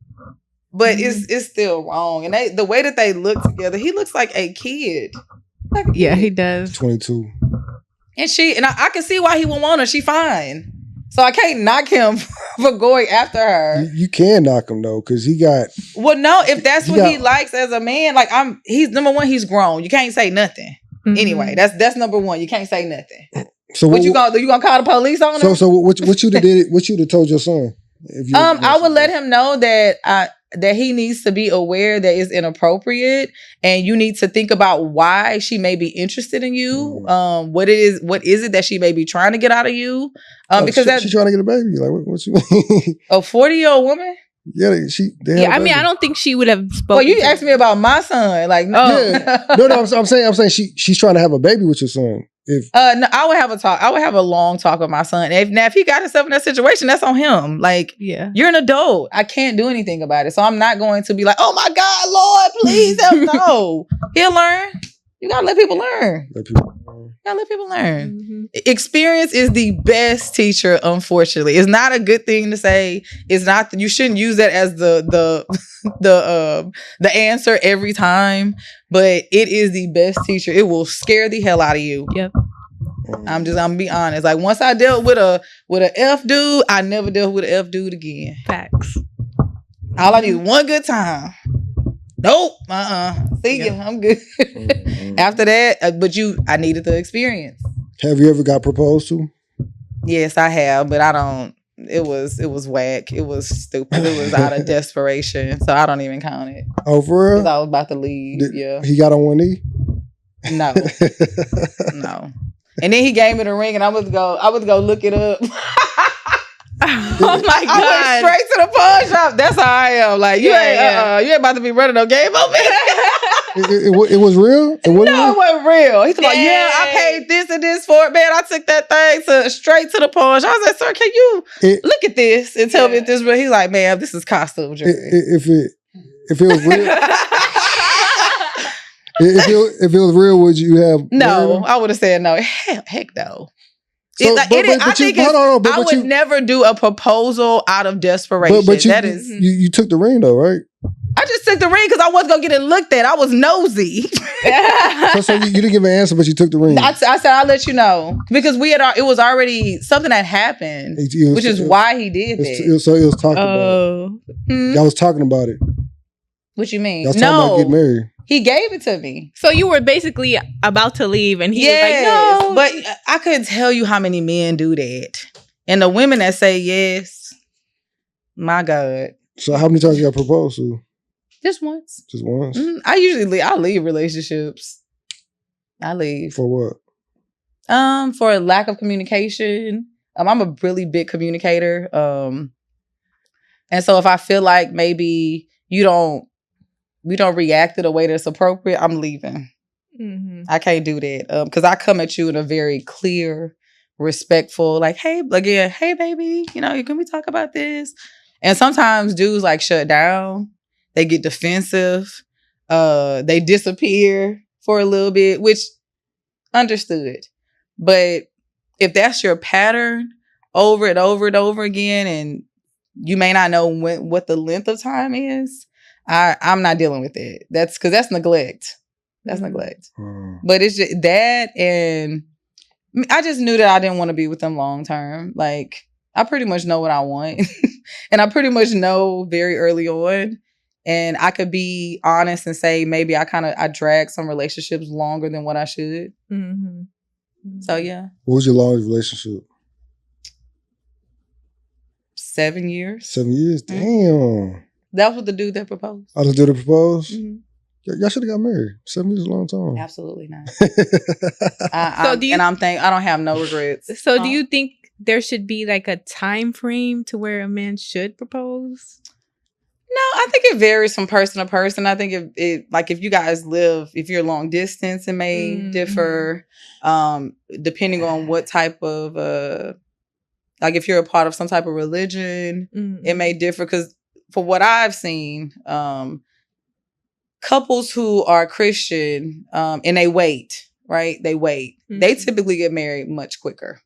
but it's still wrong. And the way that they look together, he looks like a kid. Yeah, he does. 22. And I can see why he would want her. She fine. So I can't knock him for going after her. You can knock him though, because he got. Well, no, if that's what he likes as a man, like he's number one. He's grown. You can't say nothing. Mm-hmm. Anyway, that's number one. You can't say nothing. So what you gonna call the police on him? So what you'd have did? What you'd have told your son? I would let him know that he needs to be aware that it's inappropriate, and you need to think about why she may be interested in you. What is it that she may be trying to get out of you? Because she's trying to get a baby. Like what you mean? A 40-year-old woman? Yeah, I mean, I don't think she would have spoken. Well, you asked me about my son, like yeah. No, I'm saying she's trying to have a baby with your son. No, I would have a talk. I would have a long talk with my son. If he got himself in that situation, that's on him. Like, yeah, you're an adult. I can't do anything about it. So I'm not going to be like, oh my God, Lord, please help. No, he'll learn. You gotta let people learn. Gotta let people learn. Mm-hmm. Experience is the best teacher. Unfortunately, it's not a good thing to say. It's not. You shouldn't use that as the answer every time. But it is the best teacher. It will scare the hell out of you. Yep. I'm gonna be honest. Like once I dealt with a F dude, I never dealt with an F dude again. Facts. All I need is one good time. Nope. See ya. I'm good. After that, but I needed the experience. Have you ever got proposed to? Yes, I have, but I don't. It was whack. It was stupid. It was out of desperation, so I don't even count it. Oh, for real? Because I was about to leave. Yeah. He got on one knee? No. No. And then he gave me the ring, and I would go look it up. Oh my God! I went straight to the pawn shop. That's how I am. Like you ain't about to be running no game on me. It was real? It wasn't real. He's like, yeah, I paid this and this for it, man. I took that thing straight to the pawn shop. I was like, sir, can you look at this and tell me if this is real? He's like, man, this is costume jewelry. If it was real. If it was real, would you have? No, I would have said no. Heck no. So, I would never do a proposal out of desperation. But you took the ring though, right? I just took the ring because I wasn't gonna get it looked at. I was nosy. so you didn't give an answer, but you took the ring. I said I'll let you know because it was already something that happened, which is why he did that. So it was talking about. Y'all was talking about it. What you mean? Y'all was talking about getting married. He gave it to me. So you were basically about to leave and he was like, no. But I couldn't tell you how many men do that. And the women that say yes, my God. So how many times you got proposed to? Just once. Just once? I leave relationships. I leave. For what? For a lack of communication. I'm a really big communicator. And so if I feel like maybe we don't react in a way that's appropriate, I'm leaving. Mm-hmm. I can't do that. Because I come at you in a very clear, respectful, like, hey, again, hey, baby, can we talk about this? And sometimes dudes like shut down. They get defensive. They disappear for a little bit, which understood. But if that's your pattern over and over and over again, and you may not know what the length of time is, I'm not dealing with it. That's because that's neglect. That's neglect. But it's just that, and I just knew that I didn't want to be with them long term. Like, I pretty much know what I want. And I pretty much know very early on. And I could be honest and say maybe I dragged some relationships longer than what I should. Mm-hmm. So, yeah. What was your longest relationship? 7 years. 7 years? Damn. Mm-hmm. That was the dude that proposed. Oh, the dude that proposed? Mm-hmm. Y'all should have got married. 7 years is a long time. Absolutely not. I don't have no regrets. So do you think there should be like a time frame to where a man should propose? No, I think it varies from person to person. I think if you guys if you're long distance, it may differ, depending on what type of, like if you're a part of some type of religion, it may differ. Because for what I've seen, couples who are Christian, and they wait, right? They wait. Mm-hmm. They typically get married much quicker.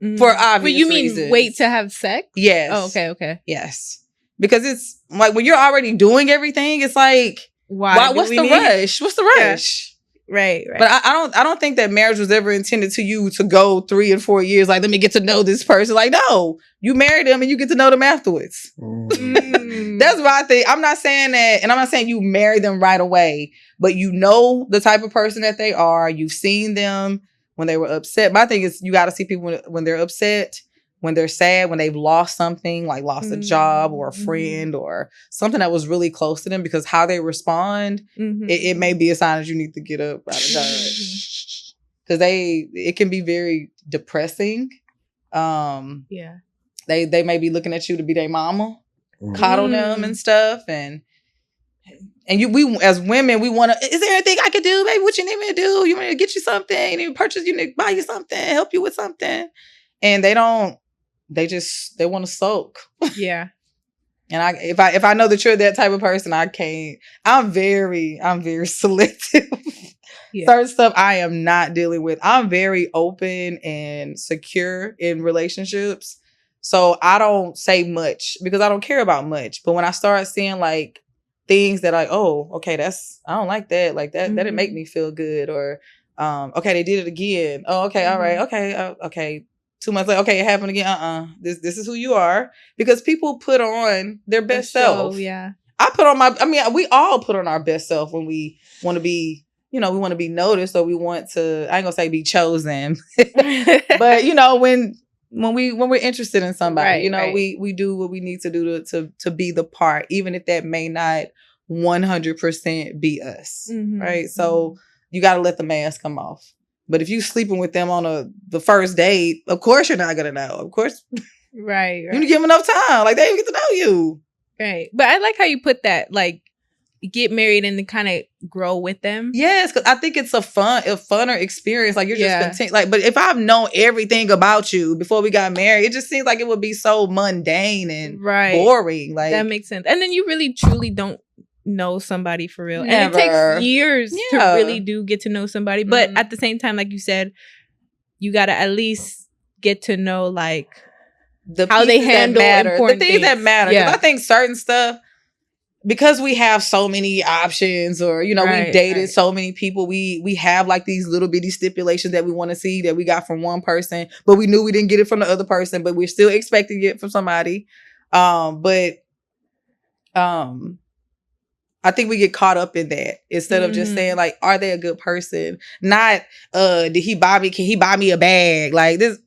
Mm-hmm. For obvious reasons. Mean wait to have sex? Yes. Oh, okay. Yes. Because it's like when you're already doing everything, it's like, what's the rush? What's the rush? Yeah. Right. But I don't think that marriage was ever intended to you to go 3 and 4 years. Like, let me get to know this person. Like, no, you marry them and you get to know them afterwards. That's what I think. I'm not saying that, and I'm not saying you marry them right away, but you know the type of person that they are. You've seen them when they were upset. My thing is, you got to see people when they're upset, when they're sad, when they've lost something, like lost a job or a friend or something that was really close to them, because how they respond, it may be a sign that you need to get up out of Dodge. Because it can be very depressing. Yeah. They may be looking at you to be their mama, coddle them and stuff. And we as women, we want to, is there anything I could do, baby? What you need me to do? You want me to get you something? You need to purchase, you need to buy you something, help you with something. And they don't. They want to soak. Yeah. And if I know that you're that type of person, I can't. I'm very selective. Yeah. Certain stuff I am not dealing with. I'm very open and secure in relationships. So I don't say much because I don't care about much. But when I start seeing like things that like, oh, okay, I don't like that. Like that didn't make me feel good. Or okay, they did it again. Oh, okay, all right, okay. 2 months later, okay, it happened again. This is who you are, because people put on their best self. Yeah, we all put on our best self when we want to be, we want to be noticed, or we want to. I ain't gonna say be chosen, but when we're interested in somebody, right. we do what we need to do to be the part, even if that may not 100% be us, right? So you got to let the mask come off. But if you sleeping with them on the first date, of course you're not gonna know. Of course, right. You need to give them enough time. Like, they even get to know you, right? But I like how you put that. Like, get married and then kind of grow with them. Yes, because I think it's a funner experience. Like, you're just content. Like, but if I've known everything about you before we got married, it just seems like it would be so mundane and boring. Like, that makes sense. And then you really truly don't know somebody for real. Never. And it takes years to really do get to know somebody. But at the same time, like you said, you got to at least get to know like how they handle important things that matter. Because I think certain stuff, because we have so many options, or we've dated so many people, we have like these little bitty stipulations that we want to see that we got from one person, but we knew we didn't get it from the other person, but we're still expecting it from somebody. I think we get caught up in that instead of just saying like, are they a good person? Not, can he buy me a bag? Like this.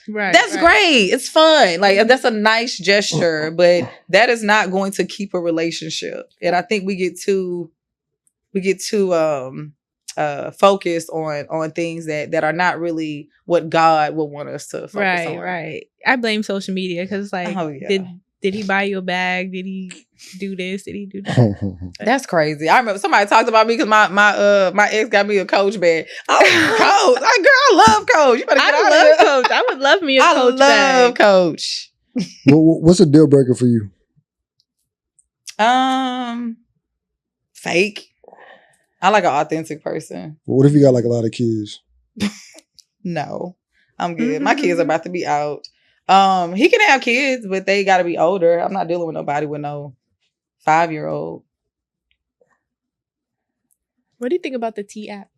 Right. That's great. It's fun. Like, that's a nice gesture, but that is not going to keep a relationship. And I think we get too focus on things that are not really what God would want us to focus on. Right. I blame social media because like, did he buy you a bag? Did he do this? Did he do that? That's crazy. I remember somebody talked about me because my ex got me a Coach bag. Oh, Coach, girl, I love Coach. You better get out of here. Coach. I would love me a Coach bag. I love Coach. What's a deal breaker for you? Fake. I like an authentic person. What if you got like a lot of kids? No, I'm good. My kids are about to be out. He can have kids, but they got to be older. I'm not dealing with nobody with no 5-year-old. What do you think about the T app?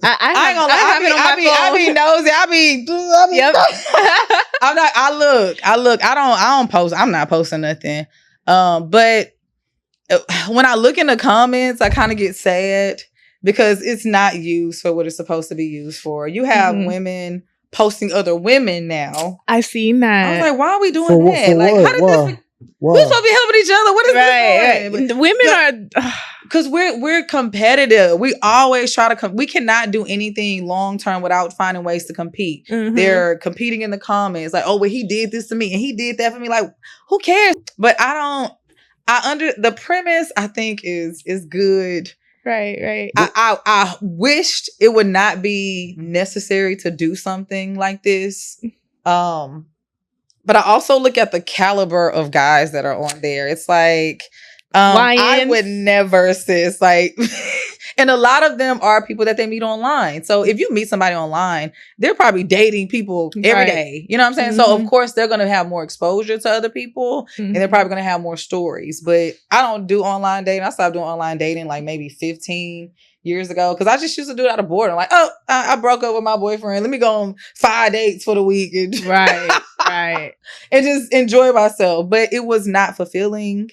I be nosy. I be. Yep. I look. I don't post. I'm not posting nothing. But when I look in the comments, I kind of get sad because it's not used for what it's supposed to be used for. You have women posting other women now. I've seen that. I was like, why are we doing that? Like, how did this? We're supposed to be helping each other. What is this doing? The women are because we're competitive. We always try to we cannot do anything long term without finding ways to compete. They're competing in the comments, like, oh, well, he did this to me and he did that for me. Like, who cares? But the premise I think is good. Right. I wished it would not be necessary to do something like this. But I also look at the caliber of guys that are on there. It's like, I would never, sis. Like, and a lot of them are people that they meet online. So if you meet somebody online, they're probably dating people every day. You know what I'm saying? So of course they're going to have more exposure to other people and they're probably going to have more stories. But I don't do online dating. I stopped doing online dating like maybe 15 years ago because I just used to do it out of boredom. Like, oh, I broke up with my boyfriend. Let me go on 5 dates for the week. Right. And just enjoy myself. But it was not fulfilling.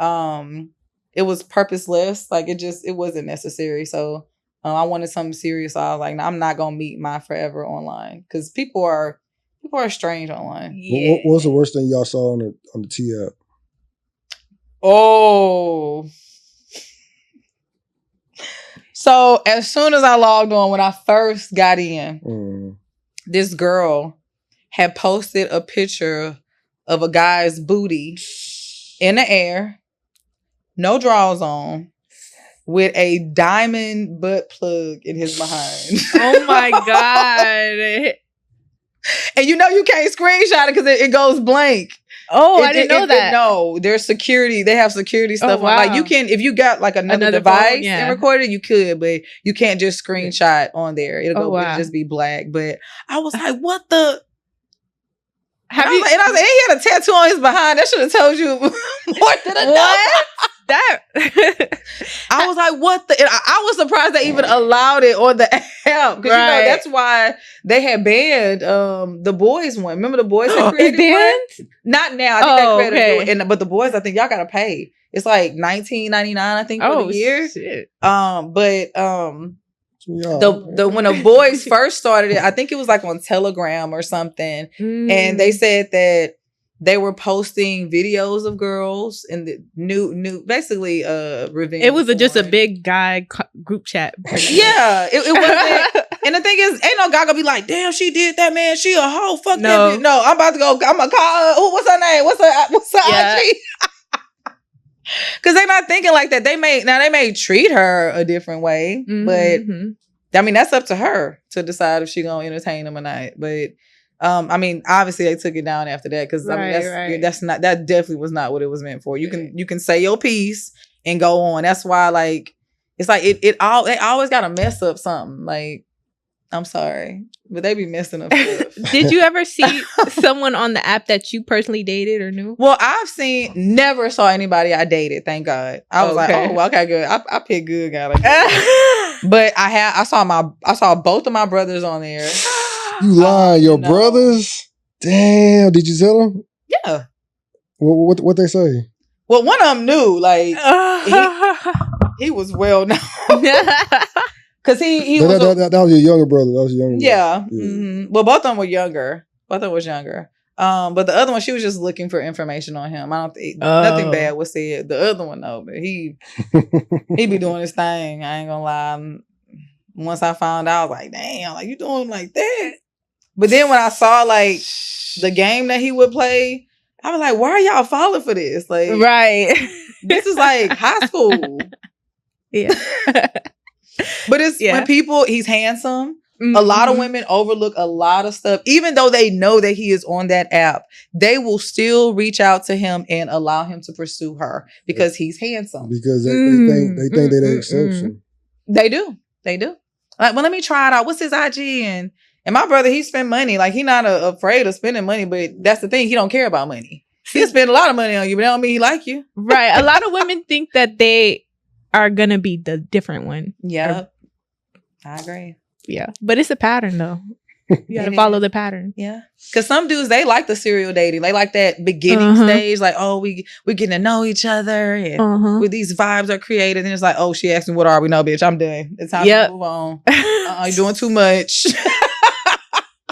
It was purposeless. Like it wasn't necessary. So I wanted something serious. So I was like, no, I'm not gonna meet my forever online because people are strange online. Yeah. What was the worst thing y'all saw on the T app? Oh. So as soon as I logged on, when I first got in, this girl had posted a picture of a guy's booty in the air, no drawers on, with a diamond butt plug in his behind. Oh my God. And you can't screenshot it because it goes blank. Oh, I didn't know that. No, there's security. They have security stuff. Wow. Like you can, if you got like another device phone, and record it, you could, but you can't just screenshot on there. It'll just be black. But I was like, what the? And I was like, he had a tattoo on his behind. That should have told you more than enough. That I was like, what the? I was surprised they even allowed it on the app because that's why they had banned the boys one. Remember the boys had created one? Not now. I think they created it, but the boys, I think y'all gotta pay. It's like $19.99, I think, for the year. Shit. When the boys first started it, I think it was like on Telegram or something, and they said that they were posting videos of girls in the new basically revenge. It was just a big guy group chat. Yeah, it wasn't. And the thing is, ain't no guy gonna be like, damn, she did that, man. She a hoe. Fuck that bitch. No, I'm about to go. I'm gonna call her. Oh, what's her name? What's her IG? Because they're not thinking like that. They may treat her a different way, but I mean that's up to her to decide if she gonna entertain them or not. But I mean, obviously they took it down after that because that definitely was not what it was meant for. You can say your piece and go on. That's why like it's like they always gotta mess up something. Like, I'm sorry, but they be messing up stuff. Did you ever see someone on the app that you personally dated or knew? Well, never saw anybody I dated, thank God. I was like, oh, well, okay, good. I picked good guy. Like but I saw both of my brothers on there. You lying, your brothers? Damn, did you tell them? Yeah. What they say? Well, one of them knew, like he was well known. Because he was... That was your younger brother. That was your younger brother. Yeah. Mm-hmm. Well, both of them were younger. Both of them was younger. But the other one, she was just looking for information on him. I don't think nothing bad was said. The other one though, but he be doing his thing. I ain't gonna lie. Once I found out, I was like, damn, like you doing like that. But then when I saw like the game that he would play, I was like, why are y'all falling for this? Like, right. This is like high school. Yeah. But it's when he's handsome. Mm-hmm. A lot of women overlook a lot of stuff. Even though they know that he is on that app, they will still reach out to him and allow him to pursue her because he's handsome. Because they think they're the exception. They do. Like, well, let me try it out. What's his IG? And my brother, he spend money. Like, he not afraid of spending money, but that's the thing. He don't care about money. He'll spend a lot of money on you, but that don't mean he like you. Right. A lot of women think that they are going to be the different one. Yeah. I agree. Yeah. But it's a pattern, though. You got to follow the pattern. Yeah. Because some dudes, they like the serial dating. They like that beginning stage. Like, oh, we're getting to know each other. And with these vibes are created. And it's like, oh, she asked me, what are we? No, bitch, I'm done. It's time to move on. You're doing too much.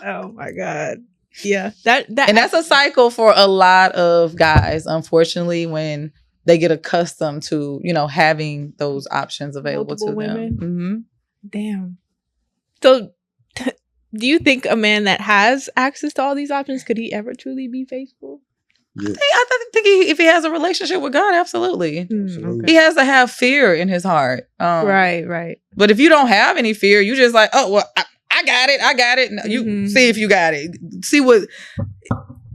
Oh, my God. Yeah. And that's a cycle for a lot of guys, unfortunately, when they get accustomed to, having those options available to them. Mm-hmm. Damn. So, do you think a man that has access to all these options, could he ever truly be faithful? Yeah. I think if he has a relationship with God, absolutely. Okay. He has to have fear in his heart. Right. But if you don't have any fear, you just like, oh, well, I got it. No, you see if you got it.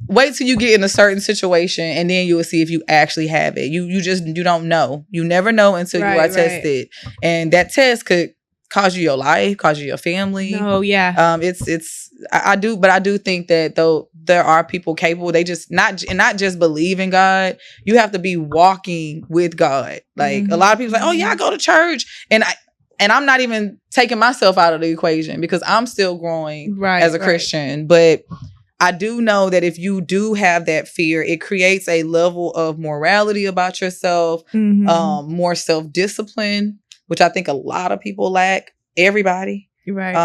Wait till you get in a certain situation, and then you will see if you actually have it. You don't know. You never know until you are tested, and that test could cause you your life, cause you your family. Oh yeah. I do think that though there are people capable, they just not just believe in God. You have to be walking with God. Like a lot of people say, oh yeah, I go to church, and I'm not even taking myself out of the equation because I'm still growing as a Christian. But I do know that if you do have that fear, it creates a level of morality about yourself, more self-discipline, which I think a lot of people lack. Everybody. Right.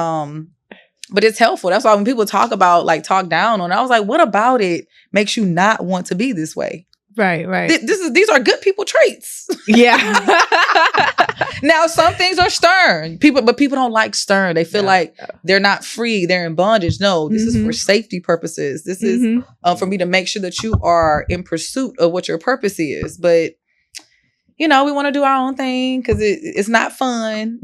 But it's helpful. That's why when people talk down on it, I was like, what about it makes you not want to be this way? Right. These are good people traits. Yeah. Now, some things are stern. People don't like stern. They feel like they're not free. They're in bondage. No, this is for safety purposes. This is for me to make sure that you are in pursuit of what your purpose is. But, we want to do our own thing because it's not fun,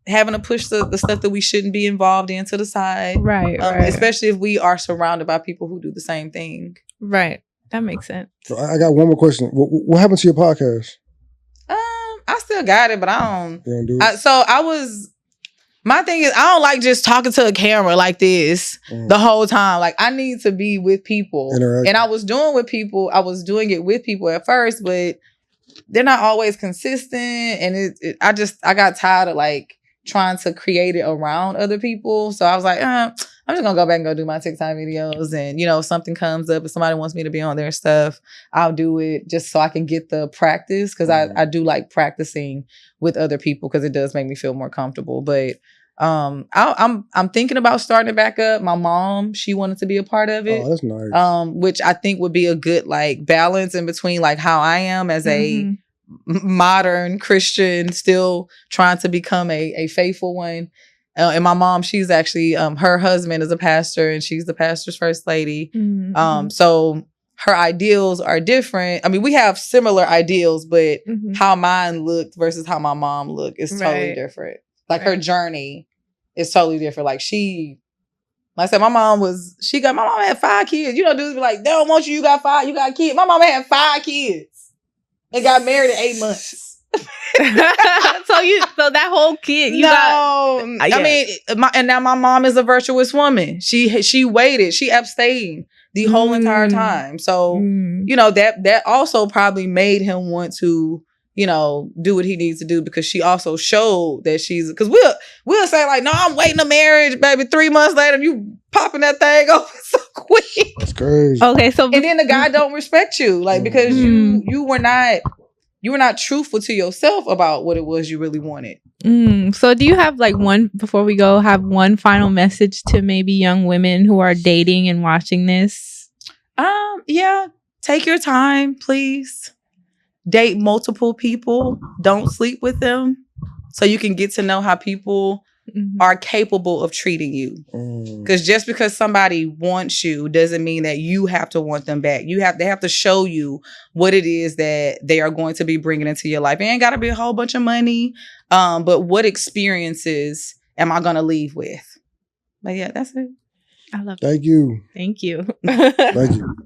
having to push the stuff that we shouldn't be involved in to the side. Right. Especially if we are surrounded by people who do the same thing. Right. That makes sense. So I got one more question. What happened to your podcast? I still got it, but I don't. You don't do it? My thing is, I don't like just talking to a camera like this the whole time. Like, I need to be with people. And I was doing it with people at first, but they're not always consistent. And I got tired of like trying to create it around other people. So I was like, I'm just gonna go back and go do my TikTok videos. And, if something comes up, if somebody wants me to be on their stuff, I'll do it just so I can get the practice. Cause I do like practicing with other people because it does make me feel more comfortable. But I'm thinking about starting it back up. My mom, she wanted to be a part of it. Oh, that's nice. Which I think would be a good like balance in between like how I am as a modern Christian, still trying to become a faithful one. And my mom, she's actually her husband is a pastor, and she's the pastor's first lady. So her ideals are different. I mean, we have similar ideals, but how mine looked versus how my mom looked is totally different. Like her journey is totally different. Like like I said, my mom had 5 kids. Dudes be like, they don't want you got 5, you got kids. My mama had 5 kids and got married in 8 months. So that whole kid, and now my mom is a virtuous woman. She waited, she abstained the whole entire time. So, that also probably made him want to, do what he needs to do, because she also showed that because we'll say like, no, I'm waiting a marriage, baby. 3 months later, you popping that thing off so quick. That's crazy. Okay, so and then the guy don't respect you, like, because you were not truthful to yourself about what it was you really wanted. So do you have before we go, have one final message to maybe young women who are dating and watching this? Yeah. Take your time, please. Date multiple people. Don't sleep with them. So you can get to know how people are capable of treating you. Because just because somebody wants you doesn't mean that you have to want them back. They have to show you what it is that they are going to be bringing into your life. It ain't got to be a whole bunch of money. But what experiences am I going to leave with? But yeah, that's it. I love Thank you. Thank you. Thank you.